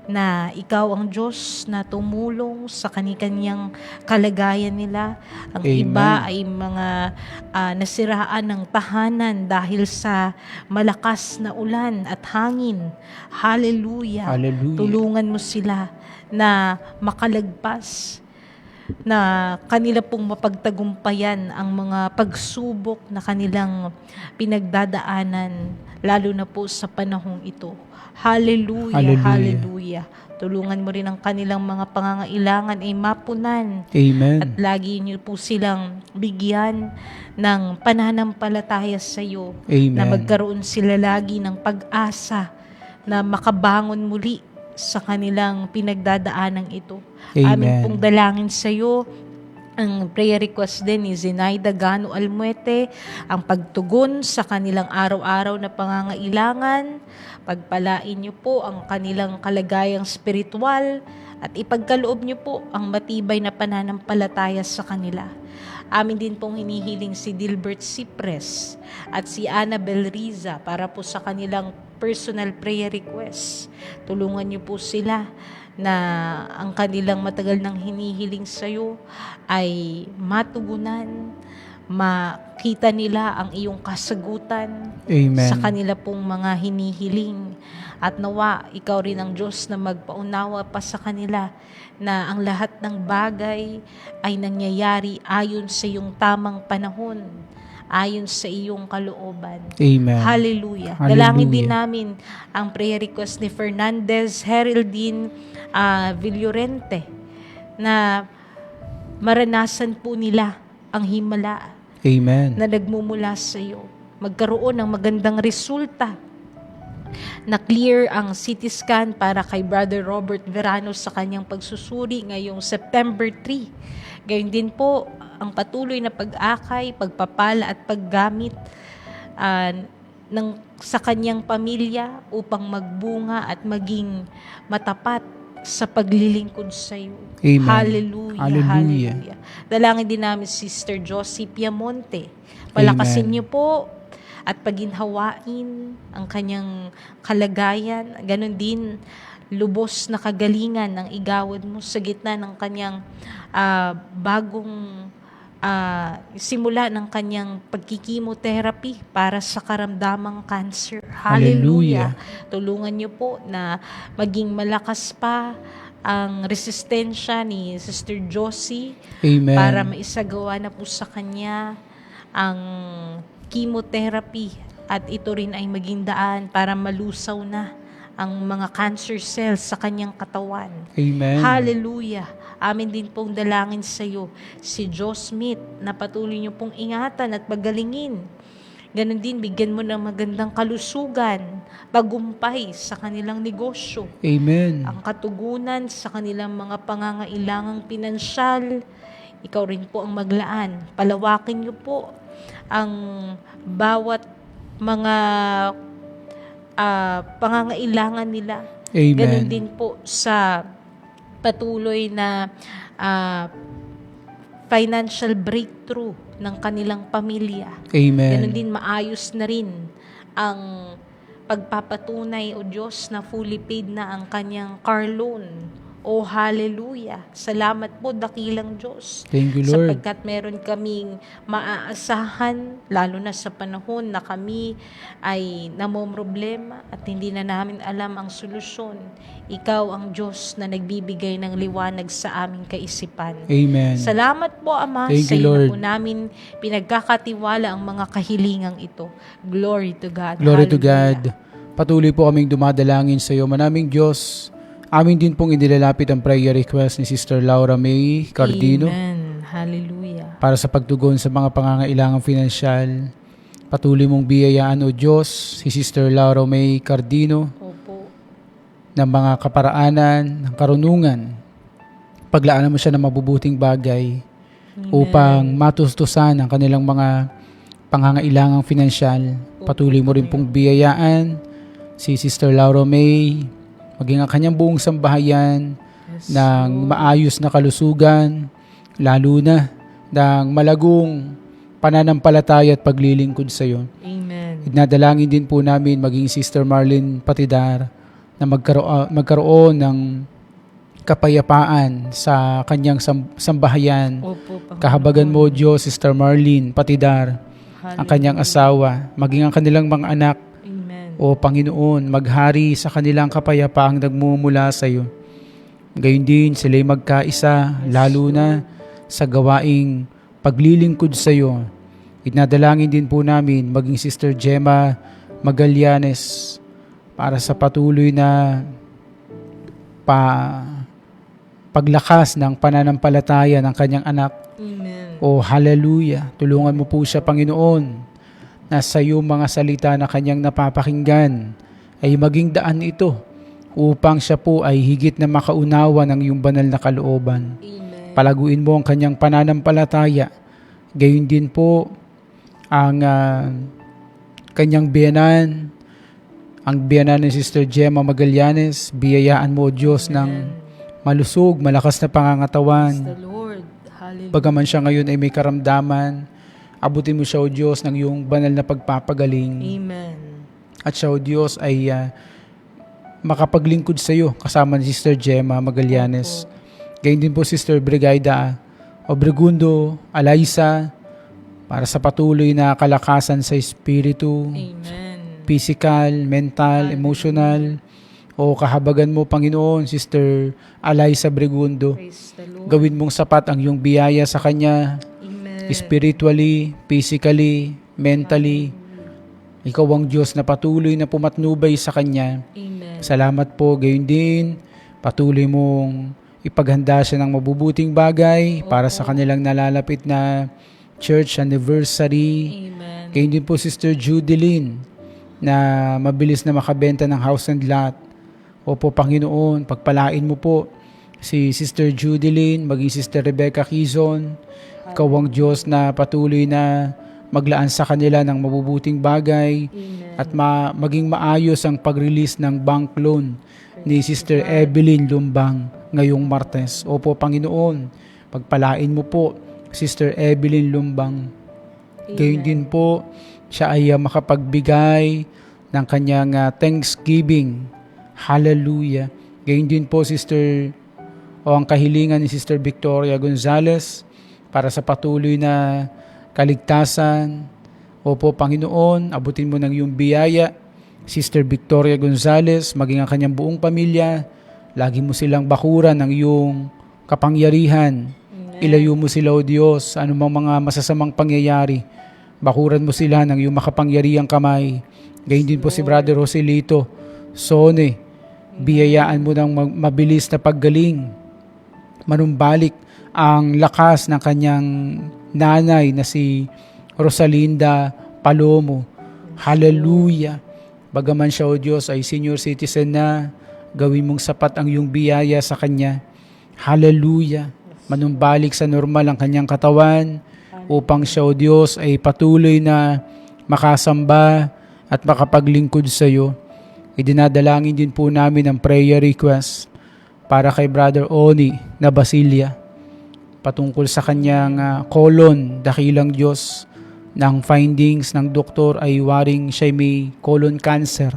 na ikaw ang Diyos na tumulong sa kanikanyang kalagayan nila. Ang Amen. iba ay mga nasiraan ng tahanan dahil sa malakas na ulan at hangin. Hallelujah. Hallelujah. Tulungan mo sila na makalagpas, na kanila pong mapagtagumpayan ang mga pagsubok na kanilang pinagdadaanan, lalo na po sa panahong ito. Hallelujah, Hallelujah. hallelujah. Tulungan mo rin ang kanilang mga pangangailangan ay mapunan. Amen. At lagi niyo po silang bigyan ng pananampalataya sa iyo. Amen. Na magkaroon sila lagi ng pag-asa na makabangon muli sa kanilang pinagdadaanang ito. Amen. Amin pong dalangin sa iyo ang prayer request din ni Zenaida Gano Almuete, ang pagtugon sa kanilang araw-araw na pangangailangan. Pagpalain niyo po ang kanilang kalagayang spiritual at ipagkaloob niyo po ang matibay na pananampalataya sa kanila. Amin din pong hinihiling si Dilbert Cipres at si Annabel Riza para po sa kanilang personal prayer request. Tulungan niyo po sila na ang kanilang matagal nang hinihiling sa iyo ay matugunan, makita nila ang iyong kasagutan Amen. sa kanila pong mga hinihiling. At nawa, ikaw rin ang Diyos na magpaunawa pa sa kanila na ang lahat ng bagay ay nangyayari ayon sa iyong tamang panahon, ayon sa iyong kalooban. Amen. Hallelujah. Hallelujah. Dalangin din namin ang prayer request ni Fernandez Heraldine Villorente na maranasan po nila ang himala Amen. na nagmumula sa iyo. Magkaroon ng magandang resulta. Na-clear ang CT scan para kay Brother Robert Verano sa kanyang pagsusuri ngayong September 3. Gayon din po ang patuloy na pag-akay, pagpapala at paggamit sa kanyang pamilya upang magbunga at maging matapat sa paglilingkod sa iyo. Amen. Hallelujah, Hallelujah. hallelujah. Dalangin din namin Sister Josie Piamonte. Palakasin Amen. niyo po at paginhawain ang kanyang kalagayan. Ganon din, lubos na kagalingan ang igawad mo sa gitna ng kanyang bagong simula ng kanyang pagkikimotherapy para sa karamdamang cancer. Hallelujah. Tulungan niyo po na maging malakas pa ang resistensya ni Sister Josie Amen. para maisagawa na po sa kanya ang chemotherapy at ito rin ay maging daan para malusaw na ang mga cancer cells sa kanyang katawan. Amen. Hallelujah. Amin din pong dalangin sa iyo si Joe Smith na patuloy niyo pong ingatan at pagalingin. Ganon din, bigyan mo ng magandang kalusugan, tagumpay sa kanilang negosyo, Amen. ang katugunan sa kanilang mga pangangailangang pinansyal. Ikaw rin po ang maglaan. Palawakin niyo po ang bawat mga pangangailangan nila. Amen. Ganon din po sa patuloy na financial breakthrough ng kanilang pamilya. Amen. Ganon din, maayos na rin ang pagpapatunay, O Diyos, na fully paid na ang kanyang car loan. O hallelujah! Salamat po, dakilang Diyos. Thank you, Lord. Sapagkat meron kaming maaasahan, lalo na sa panahon na kami ay namomroblema at hindi na namin alam ang solusyon. Ikaw ang Diyos na nagbibigay ng liwanag sa aming kaisipan. Amen. Salamat po, Ama. Thank Sa you, iyo na Lord. po namin pinagkakatiwala ang mga kahilingang ito. Glory to God. Glory to Hallelujah. God. Patuloy po kaming dumadalangin sa iyo, manaming Diyos. Amin din pong inilalapit ang prayer request ni Sister Laura May Cardino Amen. Hallelujah. para sa pagtugon sa mga pangangailangang pinansyal. Patuloy mong biyayaan, O Diyos, si Sister Laura May Cardino Opo. ng mga kaparaanan, ng karunungan. Paglaanan mo siya ng mabubuting bagay upang matustusan ang kanilang mga pangangailangang pinansyal. Patuloy mo rin pong biyayaan si Sister Laura May, maging ang kanyang buong sambahayan ng maayos na kalusugan, lalo na ng malagong pananampalataya at paglilingkod sa iyo. Amen. Idinadalangin din po namin maging Sister Marlene Patidar na magkaroon ng kapayapaan sa kanyang sambahayan. Opo, Panginoon. Kahabagan mo, Diyos, Sister Marlene Patidar, ang kanyang asawa, maging ang kanilang mga anak. Amen. O Panginoon, maghari sa kanilang kapayapaang nagmumula sa iyo. Gayon din sila'y magkaisa, lalo na sa gawaing paglilingkod sa iyo. Idinadalangin din po namin maging Sister Gemma Magallanes para sa patuloy na paglakas ng pananampalataya ng kanyang anak. Amen. O hallelujah, tulungan mo po siya, Panginoon, na sa iyong mga salita na kanyang napapakinggan ay maging daan ito upang siya po ay higit na makaunawa ng iyong banal na kalooban. Amen. Palaguin mo ang kanyang pananampalataya. Gayon din po ang kanyang biyanan, ang biyanan ni Sister Gemma Magallanes. Biyayaan mo, O Diyos, ng malusog, malakas na pangangatawan. The Lord. Hallelujah. Bagaman siya ngayon ay may karamdaman, abutin mo siya, O Diyos, ng iyong banal na pagpapagaling. Amen. At siya, O Diyos, ay makapaglingkod sa iyo kasama ni Sister Gemma Magallanes. Gayon din po Sister Brigaida Obregundo Alaysa para sa patuloy na kalakasan sa espiritu, Amen. physical, mental, emotional. O kahabagan mo, Panginoon, Sister Alaysa Bregundo. Praise the Lord. Gawin mong sapat ang iyong biyaya sa kanya, Amen. spiritually, physically, mentally. Ikaw ang Diyos na patuloy na pumatnubay sa kanya. Amen. Salamat po. Gayon din, patuloy mong ipaghanda siya ng mabubuting bagay para sa kanilang nalalapit na church anniversary. Amen. Gayon din po Sister Judilyn na mabilis na makabenta ng house and lot. Opo, Panginoon, pagpalain mo po si Sister Judilyn, maging Sister Rebecca Quizon. Ikaw ang Diyos na patuloy na maglaan sa kanila ng mabubuting bagay. Amen. At maging maayos ang pag-release ng bank loan ni Sister Evelyn Lumbang ngayong Martes. Opo, Panginoon, pagpalain mo po Sister Evelyn Lumbang. Gayon din po, siya ay makapagbigay ng kanyang thanksgiving. Hallelujah. Gayon din po, ang kahilingan ni Sister Victoria Gonzalez para sa patuloy na kaligtasan. Opo, Panginoon, abutin mo ng iyong biyaya. Sister Victoria Gonzalez, maging ang kanyang buong pamilya, lagi mo silang bakuran ng iyong kapangyarihan. Ilayo mo sila, O Diyos, sa anumang mga masasamang pangyayari. Bakuran mo sila ng iyong makapangyarihang kamay. Gayon din po si Brother Joselito Sone, biyayaan mo ng mabilis na paggaling. Manumbalik ang lakas ng kanyang nanay na si Rosalinda Palomo. Hallelujah. Bagaman siya, O Diyos, ay senior citizen na, gawin mong sapat ang iyong biyaya sa kanya. Hallelujah. Manumbalik sa normal ang kanyang katawan upang siya, O Diyos, ay patuloy na makasamba at makapaglingkod sa iyo. Idinadalangin din po namin ang prayer request para kay Brother Oni na Basilia patungkol sa kanyang colon, dakilang Diyos. Ng findings ng doktor ay waring siya may colon cancer.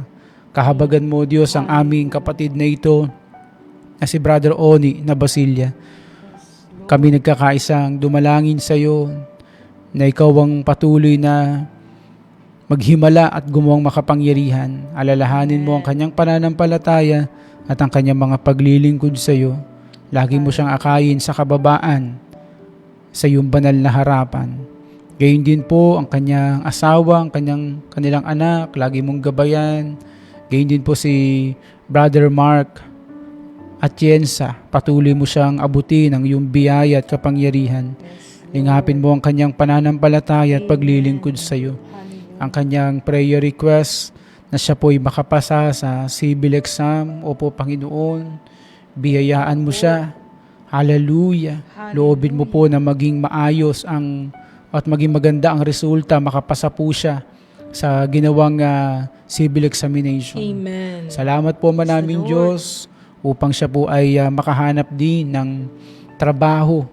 Kahabagan mo, Diyos, ang aming kapatid na ito na si Brother Oni na Basilia. Kami nagkakaisang dumalangin sa iyo na ikaw ang patuloy na maghimala at gumuwang makapangyarihan. Alalahanin mo ang kanyang pananampalataya at ang kanyang mga paglilingkod sa iyo. Lagi mo siyang akayin sa kababaan sa iyong banal na harapan. Gayon din po ang kanyang asawa, ang kanilang anak, lagi mong gabayan. Gayon din po si Brother Mark Atienza, patuloy mo siyang abutin ang iyong biyaya at kapangyarihan. Lingapin mo ang kanyang pananampalataya at paglilingkod sa iyo. Ang kanyang prayer request na siya po'y makapasa sa civil exam. Opo, Panginoon, biyayaan mo siya. Hallelujah. Loobin mo po na maging maayos at maging maganda ang resulta, makapasa po siya sa ginawang civil examination. Amen. Salamat po manaming Diyos upang siya po ay makahanap din ng trabaho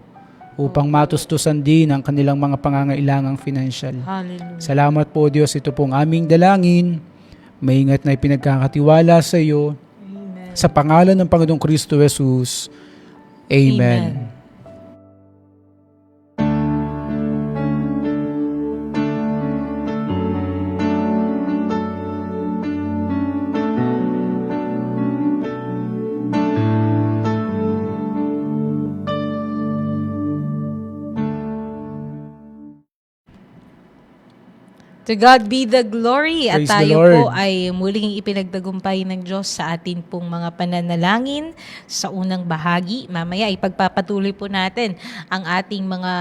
upang matustusan din ang kanilang mga pangangailangang financial. Hallelujah. Salamat po Diyos, ito pong aming dalangin. Maingat na ipinagkakatiwala sa iyo. Amen. Sa pangalan ng Panginoong Kristo Jesus. Amen. Amen. To God be the glory. Praise At the tayo Lord. po ay muling ipinagdagumpay ng Diyos sa atin pong mga pananalangin sa unang bahagi. Mamaya ipagpapatuloy po natin ang ating mga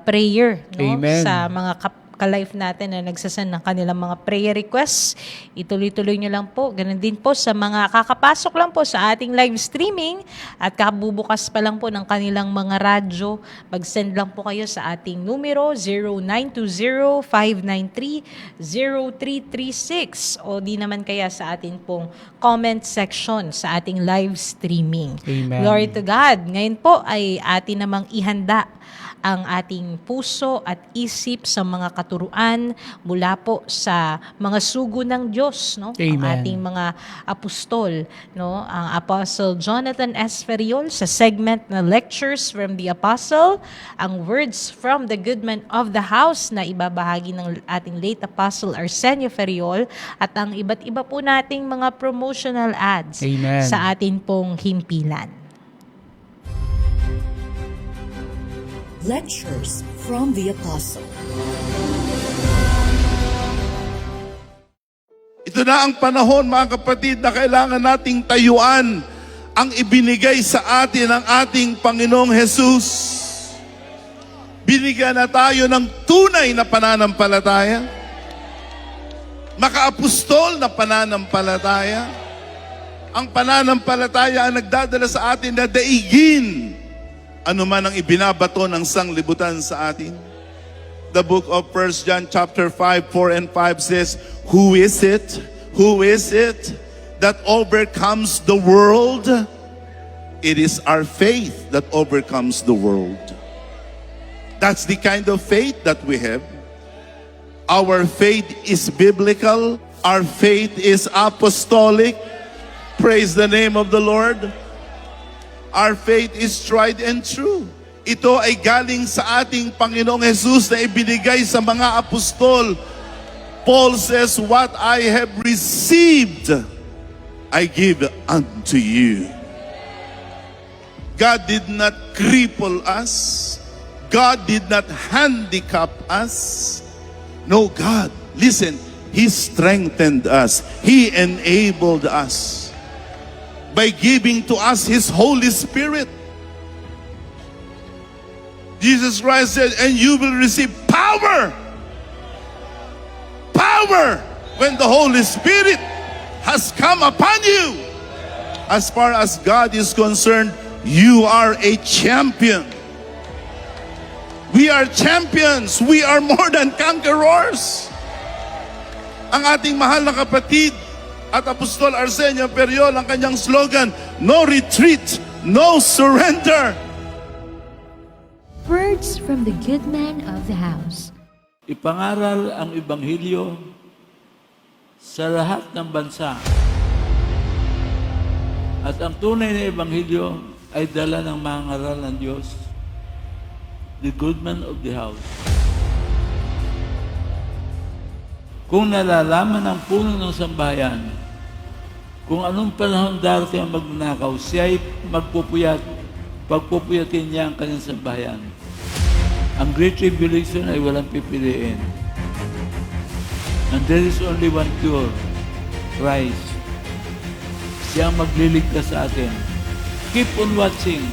prayer, no? Amen. Sa mga ka-life natin na nagsasend ng kanilang mga prayer requests. Ituloy-tuloy nyo lang po. Ganun din po sa mga kakapasok lang po sa ating live streaming at kabubukas pa lang po ng kanilang mga radyo. Mag-send lang po kayo sa ating numero 0920-593-0336 o di naman kaya sa ating pong comment section sa ating live streaming. Amen. Glory to God. Ngayon po ay atin namang ihanda ang ating puso at isip sa mga katuruan mula po sa mga sugo ng Diyos, no? Amen. Ang ating mga apostol, no? Ang Apostle Jonathan S. Ferriol sa segment na Lectures from the Apostle, ang Words from the Goodman of the House na ibabahagi ng ating late Apostle Arsenio Ferriol at ang iba't iba po nating mga promotional ads Amen. sa atin pong himpilan. Lectures from the Apostle. Ito na ang panahon, mga kapatid, na kailangan nating tayuan ang ibinigay sa atin ng ating Panginoong Jesus. Binigyan na tayo ng tunay na pananampalataya, makaapostol na pananampalataya. Ang pananampalataya ang nagdadala sa atin na daigin ano man ang ibinabato ng sanglibutan sa atin. The book of 1 John chapter 5, 4 and 5 says, Who is it that overcomes the world? It is our faith that overcomes the world. That's the kind of faith that we have. Our faith is biblical. Our faith is apostolic. Praise the name of the Lord. Our faith is tried and true. Ito ay galing sa ating Panginoong Jesus na ibinigay sa mga apostol. Paul says, what I have received, I give unto you. God did not cripple us. God did not handicap us. No, God, listen, He strengthened us. He enabled us by giving to us His Holy Spirit. Jesus Christ said, and you will receive power. power when the Holy Spirit has come upon you. As far as God is concerned, you are a champion. We are champions. We are more than conquerors. Ang ating mahal na kapatid at Apostol Arsenio Periol, ang kanyang slogan, no retreat, no surrender. Words from the good man of the house. Ipangaral ang Ebanghelyo sa lahat ng bansa. At ang tunay na Ebanghelyo ay dala ng mga ngaral ng Diyos, the good man of the house. Kung nalalaman ng puno ng sambahayan, kung anong panahon darating ang magnanakaw, siya ay magpupuyat, pagpupuyatin niya ang kanyang sambahayan. Ang Great Tribulation ay walang pipiliin. And there is only one cure, Christ. Siya ang magliligtas sa atin. Keep on watching,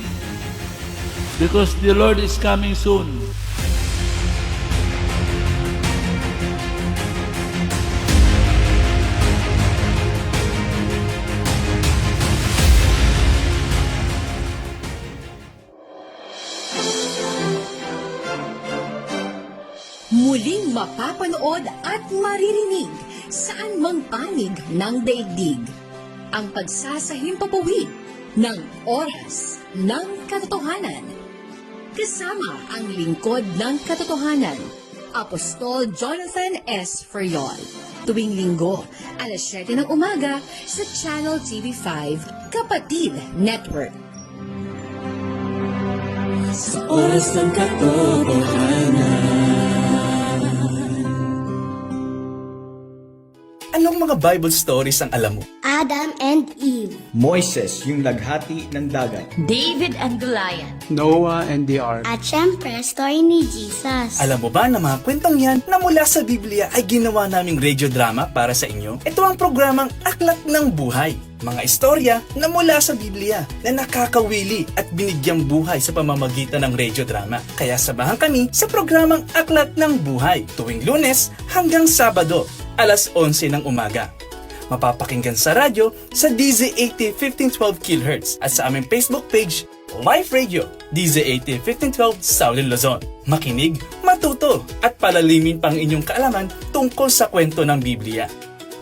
because the Lord is coming soon. Muling mapapanood at maririnig saan mang panig ng daigdig. Ang pagsasahimpapawid ng Oras ng Katotohanan. Kasama ang lingkod ng katotohanan, Apostol Jonathan S. Feriol. Tuwing linggo, alas 7 ng umaga sa Channel TV5, Kapatid Network. Sa oras ng katotohanan. Anong mga Bible stories ang alam mo? Adam and Eve. Moises, yung naghati ng dagat. David and Goliath. Noah and the Ark. At syempre, story ni Jesus. Alam mo ba na mga kwentong yan na mula sa Biblia ay ginawa naming radio drama para sa inyo? Ito ang programang Aklat ng Buhay. Mga istorya na mula sa Biblia na nakakawili at binigyang buhay sa pamamagitan ng radio drama. Kaya sabahan kami sa programang Aklat ng Buhay tuwing Lunes hanggang Sabado, alas 11 ng umaga. Mapapakinggan sa radyo sa DZ80 1512 kHz at sa aming Facebook page, Live Radio, DZ80 1512 Southern Luzon. Makinig, matuto at palalimin pang inyong kaalaman tungkol sa kwento ng Biblia.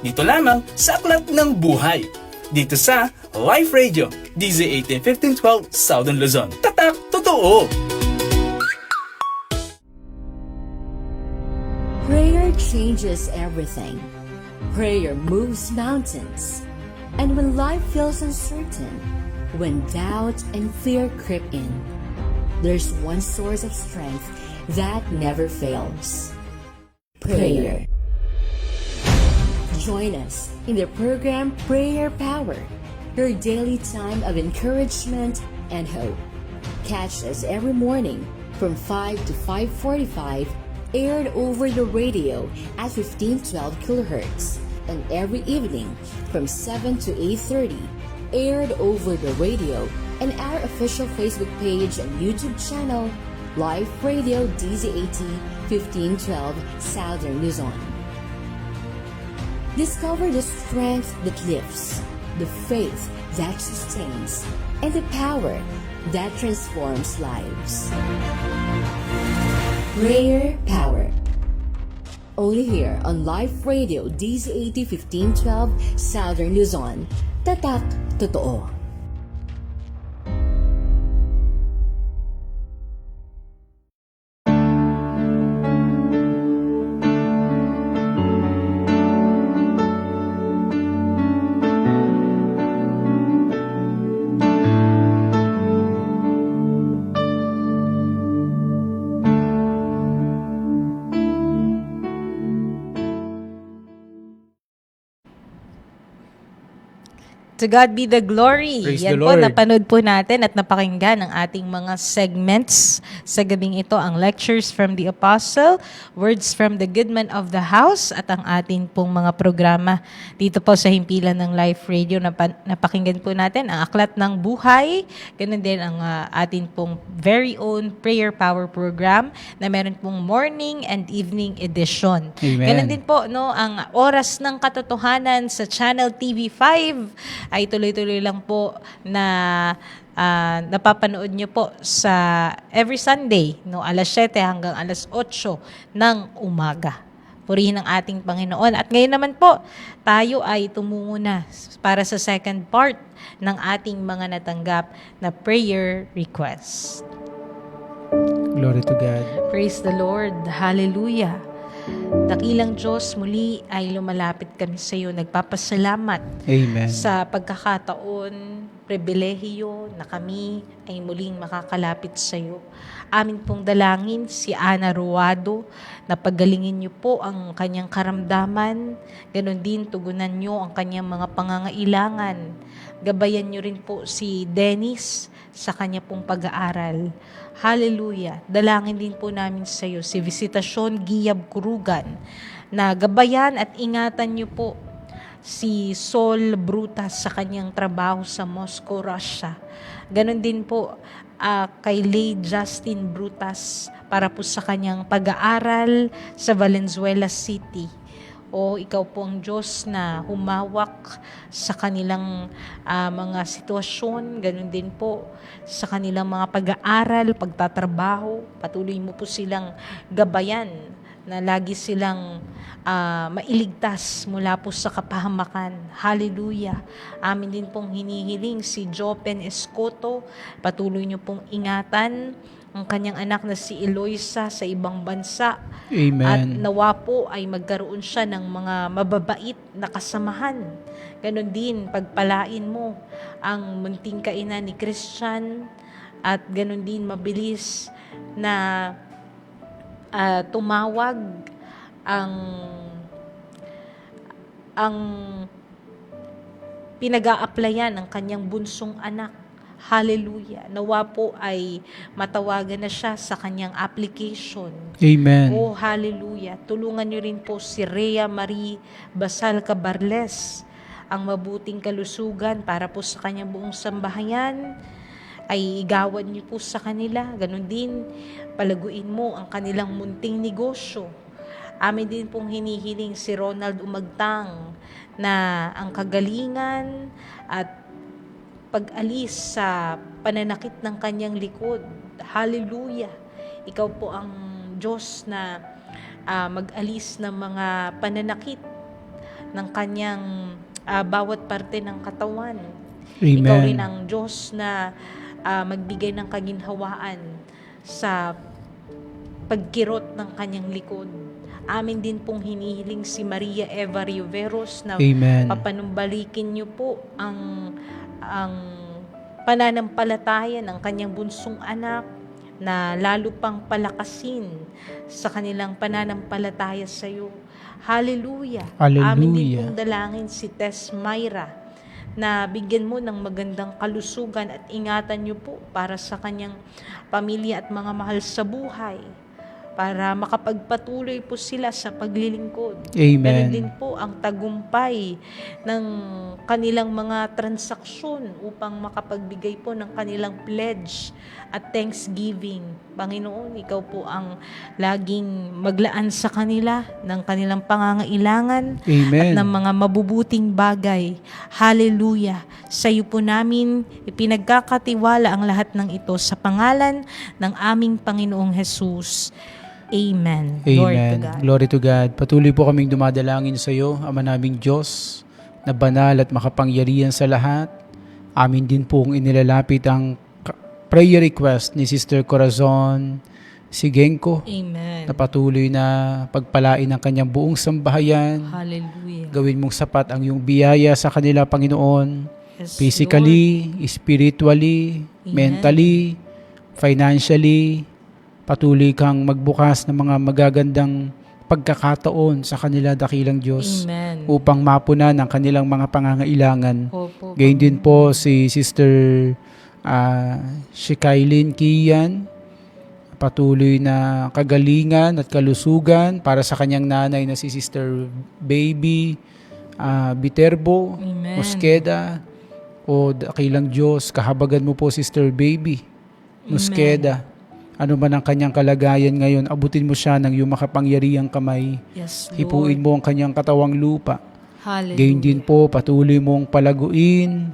Dito lamang sa Aklat ng Buhay. Dito sa Live Radio, DZ80 1512 Southern Luzon. Tatak, totoo! Prayer changes everything. Prayer moves mountains. And when life feels uncertain, when doubt and fear creep in, there's one source of strength that never fails. Prayer. Join us in the program Prayer Power, your daily time of encouragement and hope. Catch us every morning from 5 to 5:45, aired over the radio at 1512 kHz, and every evening from 7 to 8:30, aired over the radio and our official Facebook page and YouTube channel, Live Radio DZ80 1512 Southern Luzon. Discover the strength that lifts, the faith that sustains, and the power that transforms lives. Prayer Power. Only here on Live Radio DZ80 1512 Southern Luzon. Tatak Totoo. To God be the glory. Praise Yan the po, Lord. napanood po natin at napakinggan ang ating mga segments sa gabing ito, ang Lectures from the Apostle, Words from the Goodman of the House, at ang ating pong mga programa dito po sa himpilan ng Life Radio. Napakinggan po natin ang Aklat ng Buhay, ganun din ang ating pong very own Prayer Power program na meron pong morning and evening edition. Amen. Ganun din po, no, ang Oras ng Katotohanan sa Channel TV5 ay tuloy-tuloy lang po na napapanood nyo po sa every Sunday, no, alas 7 hanggang alas 8 ng umaga. Purihin ang ating Panginoon. At ngayon naman po, tayo ay tumungo na para sa second part ng ating mga natanggap na prayer request. Glory to God. Praise the Lord. Hallelujah. Dakilang Diyos, muli ay lumalapit kami sa iyo. Nagpapasalamat Amen. sa pagkakataon, pribilehiyo na kami ay muling makakalapit sa iyo. Amin pong dalangin si Ana Ruado na pagalingin niyo po ang kanyang karamdaman. Ganon din, tugunan niyo ang kanyang mga pangangailangan. Gabayan niyo rin po si Dennis sa kanya pong pag-aaral. Hallelujah. Dalangin din po namin sa iyo si Visitasyon Giyab Kurugan na gabayan at ingatan niyo po si Sol Brutas sa kanyang trabaho sa Moscow, Russia. Ganon din po kay Lay Justin Brutas para po sa kanyang pag-aaral sa Valenzuela City. O ikaw po ang Diyos na humawak sa kanilang mga sitwasyon, ganun din po sa kanilang mga pag-aaral, pagtatrabaho. Patuloy mo po silang gabayan na lagi silang mailigtas mula po sa kapahamakan. Hallelujah. Amin din pong hinihiling si Jopen Escoto. Patuloy niyo pong ingatan ang kanyang anak na si Eloisa sa ibang bansa. Amen. At nawa po ay magkaroon siya ng mga mababait na kasamahan. Ganon din, pagpalain mo ang munting kainan ni Christian at ganon din mabilis na tumawag ang pinag-a-applyan ng kanyang bunsong anak. Hallelujah. Nawa po ay matawagan na siya sa kanyang application. Amen. Oh, hallelujah. Tulungan niyo rin po si Rhea Marie Basal Cabarles, ang mabuting kalusugan para po sa kanyang buong sambahayan. Ay igawan niyo po sa kanila. Ganon din, palaguin mo ang kanilang munting negosyo. Amin din pong hinihiling si Ronald Umagtang na ang kagalingan at pag-alis sa pananakit ng kanyang likod. Hallelujah. Ikaw po ang Diyos na mag-alis ng mga pananakit ng kanyang bawat parte ng katawan. Amen. Ikaw rin ang Diyos na magbigay ng kaginhawaan sa pagkirot ng kanyang likod. Amin din pong hinihiling si Maria Eva Riveros na Amen. papanumbalikin niyo po ang pananampalataya ng kanyang bunsong anak na lalo pang palakasin sa kanilang pananampalataya sa iyo. Hallelujah. Hallelujah. Amin din pong dalangin si Tess Myra na bigyan mo ng magandang kalusugan at ingatan niyo po para sa kanyang pamilya at mga mahal sa buhay, para makapagpatuloy po sila sa paglilingkod. Amen. Ganun din po ang tagumpay ng kanilang mga transaksyon upang makapagbigay po ng kanilang pledge at thanksgiving. Panginoon, ikaw po ang laging maglaan sa kanila ng kanilang pangangailangan. Amen. At ng mga mabubuting bagay. Hallelujah. Sa iyo po namin ipinagkakatiwala ang lahat ng ito sa pangalan ng aming Panginoong Jesus. Amen. Glory to Amen. God. Glory to God. Patuloy po kaming dumadalangin sa iyo, Ama naming Diyos, na banal at makapangyarihan sa lahat. Amin din pong inilalapit ang prayer request ni Sister Corazon Sigenko, Amen. na patuloy na pagpalain ang kanyang buong sambahayan. Hallelujah. Gawin mong sapat ang iyong biyaya sa kanila, Panginoon. Yes, Physically, spiritually, Amen. 'mentally, financially. Patuloy kang magbukas ng mga magagandang pagkakataon sa kanila, dakilang Diyos, Amen. upang mapunan ang kanilang mga pangangailangan. Opo, Gayun din po si Sister Shikailin Kian, patuloy na kagalingan at kalusugan para sa kanyang nanay na si Sister Baby Viterbo Amen. Mosqueda. O dakilang Diyos, kahabagan mo po Sister Baby Mosqueda. Ano man ang kanyang kalagayan ngayon, abutin mo siya ng iyong makapangyarihang kamay. Yes, Lord. Hipuin mo ang kanyang katawang lupa. Hallelujah. Gayun din po, patuloy mong palaguin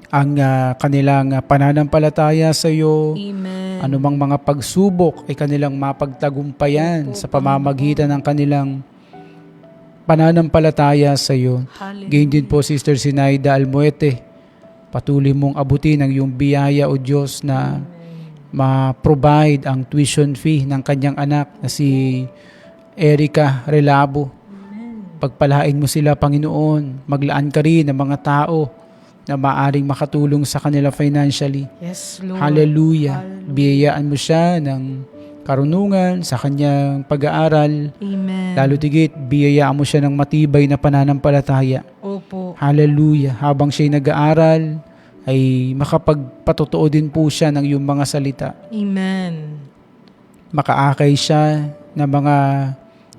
ang kanilang pananampalataya sa iyo. Amen. Anumang mga pagsubok ay kanilang mapagtagumpayan sa pamamagitan ng kanilang pananampalataya sa iyo. Hallelujah. Gayun din po, Sister Sinaida Almuete, patuloy mong abutin ang iyong biyaya, O Diyos, na ma-provide ang tuition fee ng kanyang anak na si Erica Relabo. Pagpalain mo sila, Panginoon. Maglaan ka rin ng mga tao na maaring makatulong sa kanila financially. Yes, Lord. Hallelujah. Biyayaan mo siya ng karunungan sa kanyang pag-aaral. Amen. Lalo tigit, biyayaan mo siya ng matibay na pananampalataya. Opo. Hallelujah. Habang siya'y nag-aaral, ay makapagpatotoo din po siya ng iyong mga salita. Amen. Makaakay siya ng mga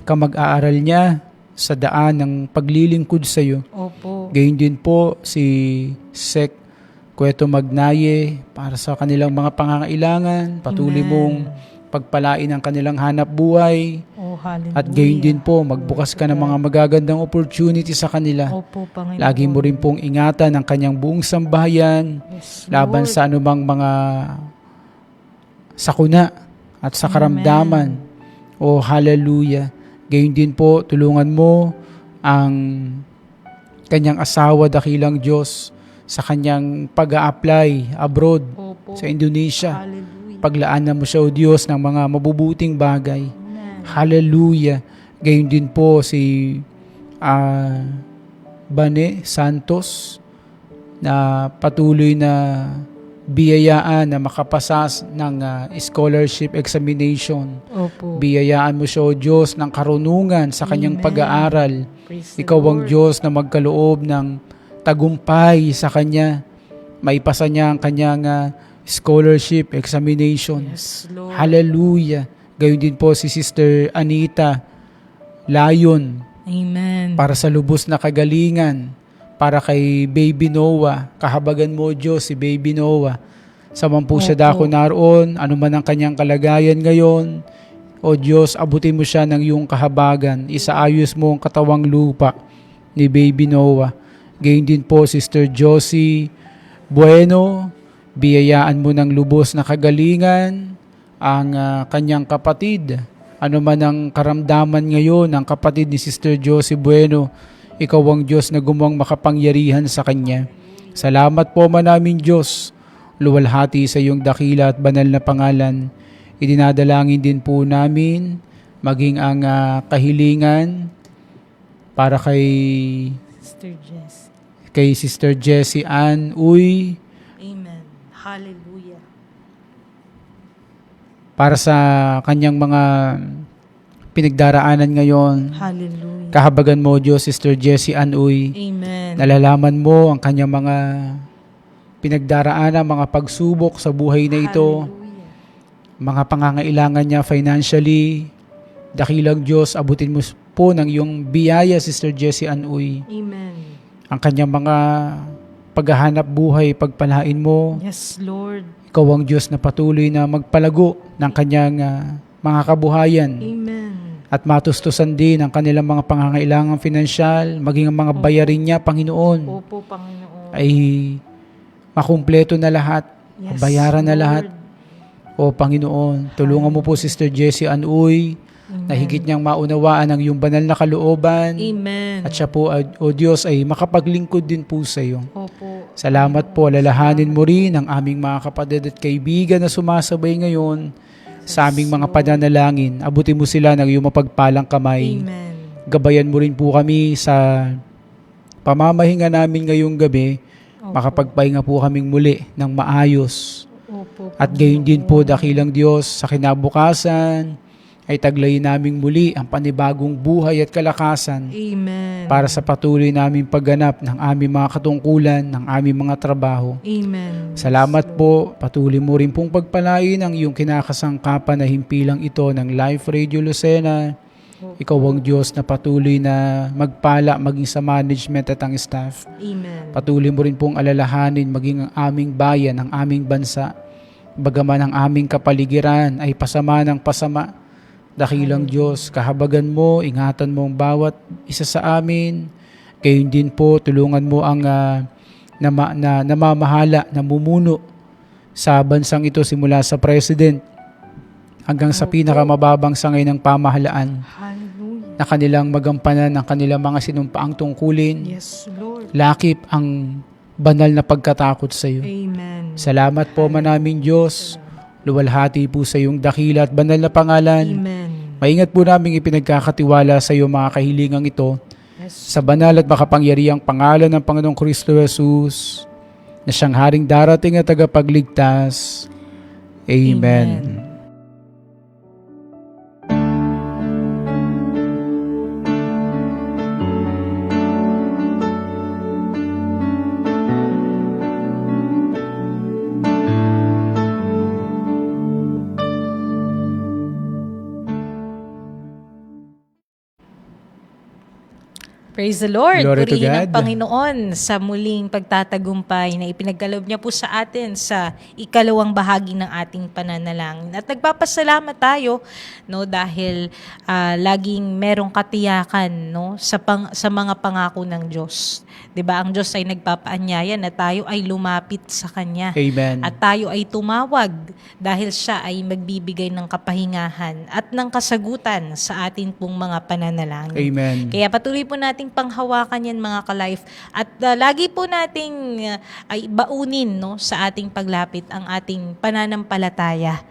kamag-aaral niya sa daan ng paglilingkod sa iyo. Opo. Gayun din po si Sek Cueto Magnaye para sa kanilang mga pangangailangan. Patuloy Amen. mong pagpalain ang kanilang hanap buhay. Oh, hallelujah. At gayon din po, magbukas ka ng mga magagandang opportunity sa kanila. Opo, Panginoon. Lagi mo rin pong ingatan ang kanyang buong sambahayan, Yes, laban Lord. sa anumang mga sakuna at sa karamdaman. Oh, hallelujah. Gayon din po, tulungan mo ang kanyang asawa, dakilang Diyos, sa kanyang pag-a-apply abroad Opo. sa Indonesia. Hallelujah. Paglaanan mo siya, O Diyos, ng mga mabubuting bagay. Hallelujah. Gayon din po si Bane Santos na patuloy na biyayaan na makapasa ng scholarship examination. Opo. Biyayaan mo siya, O Diyos, ng karunungan sa kanyang Amen. pag-aaral. Praise the Ikaw ang Lord. Diyos na magkaloob ng tagumpay sa kanya. Maipasa niya ang kanyang scholarship examination. Yes, Lord. Hallelujah. Gayon din po si Sister Anita Layon Amen. para sa lubos na kagalingan. Para kay Baby Noah, kahabagan mo, Diyos, si Baby Noah. Saman po siya Opo. dako naroon, ano man ang kanyang kalagayan ngayon, O Diyos, abutin mo siya ng iyong kahabagan. Isaayos mo ang katawang lupa ni Baby Noah. Gayon din po, Sister Josie Bueno, biyayaan mo ng lubos na kagalingan ang kanyang kapatid. Ano man ang karamdaman ngayon ng kapatid ni Sister Josie Bueno, ikaw ang Diyos na gumawang makapangyarihan sa kanya. Salamat po manaming Diyos, luwalhati sa iyong dakila at banal na pangalan. Idinadalangin din po namin maging ang kahilingan para kay Sister Jessie Ann Uy, Amen. Hallelujah. para sa kanyang mga pinagdaraanan ngayon. Hallelujah. Kahabagan mo, Diyos, Sister Jessie Ann Uy. Amen. Nalalaman mo ang kanyang mga pinagdaraanan, mga pagsubok sa buhay na ito. Mga pangangailangan niya financially. Dakilang Diyos, abutin mo po ng iyong biyaya, Sister Jessie Ann Uy. Amen. Ang kanyang mga paghahanap buhay, pagpalain mo. Yes, Lord. Ikaw ang Diyos na patuloy na magpalago ng kanyang mga kabuhayan. Amen. At matustusan din ang kanilang mga pangangailangang pinansyal, maging ang mga bayarin niya, Panginoon, Opo, Panginoon. ay makumpleto na lahat, Yes, bayaran na Lord. lahat. O Panginoon, tulungan mo po Sister Jessie Ann Uy, na higit niyang maunawaan ang iyong banal na kalooban. Amen. At siya po, O Diyos, ay makapaglingkod din po sa iyo. Opo. Salamat po, alalahanin mo rin ang aming mga kapatid at kaibigan na sumasabay ngayon sa aming mga pananalangin. Abutin mo sila ng iyong mapagpalang kamay. Amen. Gabayan mo rin po kami sa pamamahinga namin ngayong gabi. Makapagpahinga po kaming muli ng maayos. Opo. At gayon din po, dakilang Diyos, sa kinabukasan, ay taglayin naming muli ang panibagong buhay at kalakasan Amen. para sa patuloy naming pagganap ng aming mga katungkulan, ng aming mga trabaho. Amen. Salamat po, patuloy mo rin pong pagpalain ang iyong kinakasangkapan na himpilang ito ng Life Radio Lucena. Ikaw ang Diyos na patuloy na magpala maging sa management at ang staff. Amen. Patuloy mo rin pong alalahanin maging ang aming bayan, ang aming bansa. Bagaman ang aming kapaligiran ay pasama ng pasama. Dakilang Diyos, kahabagan mo, ingatan mo ang bawat isa sa amin. Gayon din po, tulungan mo ang namamahala, namumuno sa bansang ito simula sa President hanggang sa pinakamababang sangay ng pamahalaan na kanilang magampanan ang kanilang mga sinumpaang tungkulin. Yes, Lord. Lakip ang banal na pagkatakot sa iyo. Amen. Salamat po manaming Diyos. Luwalhati po sa iyong dakila at banal na pangalan. Amen. Maingat po namin ipinagkakatiwala sa iyo mga kahilingang ito Yes. sa banal at makapangyarihang pangalan ng Panginoong Kristo Jesus na siyang haring darating at tagapagligtas. Amen. Praise the Lord. Glory to Purihin ang God. Panginoon sa muling pagtatagumpay na ipinagkaloob niya po sa atin sa ikalawang bahagi ng ating pananalangin. At nagpapasalamat tayo dahil laging merong katiyakan sa mga pangako ng Diyos. 'Di ba? Ang Diyos ay nagpapaanyaya na tayo ay lumapit sa Kanya. Amen. At tayo ay tumawag dahil siya ay magbibigay ng kapahingahan at ng kasagutan sa atin pong mga pananalangin. Amen. Kaya patuloy po nating panghawakan yan mga ka-life at lagi po nating ay baunin sa ating paglapit ang ating pananampalataya.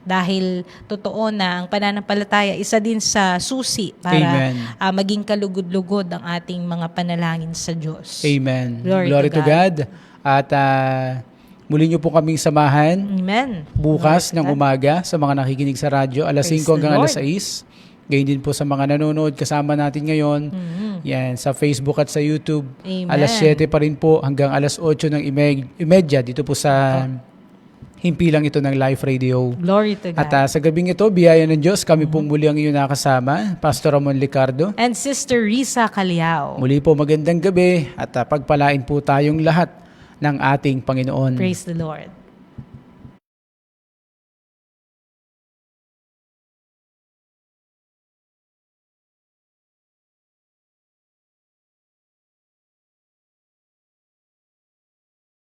Dahil totoo na ang pananampalataya isa din sa susi para maging kalugod-lugod ang ating mga panalangin sa Diyos. Amen. Glory to God. At muli niyo po kaming samahan Amen. bukas ng umaga sa mga nakikinig sa radyo, alas Praise 5 hanggang the alas 6. Gayon din po sa mga nanonood kasama natin ngayon. Yan, sa Facebook at sa YouTube. Amen. Alas 7 pa rin po hanggang alas 8 ng imedya dito po sa himpilang ito ng Life Radio. Glory to God. At sa gabing ito, biyaya ng Diyos, kami pong muli ang iyong nakasama, Pastor Ramon Licardo. And Sister Risa Caliao. Muli po magandang gabi at pagpalain po tayong lahat ng ating Panginoon. Praise the Lord.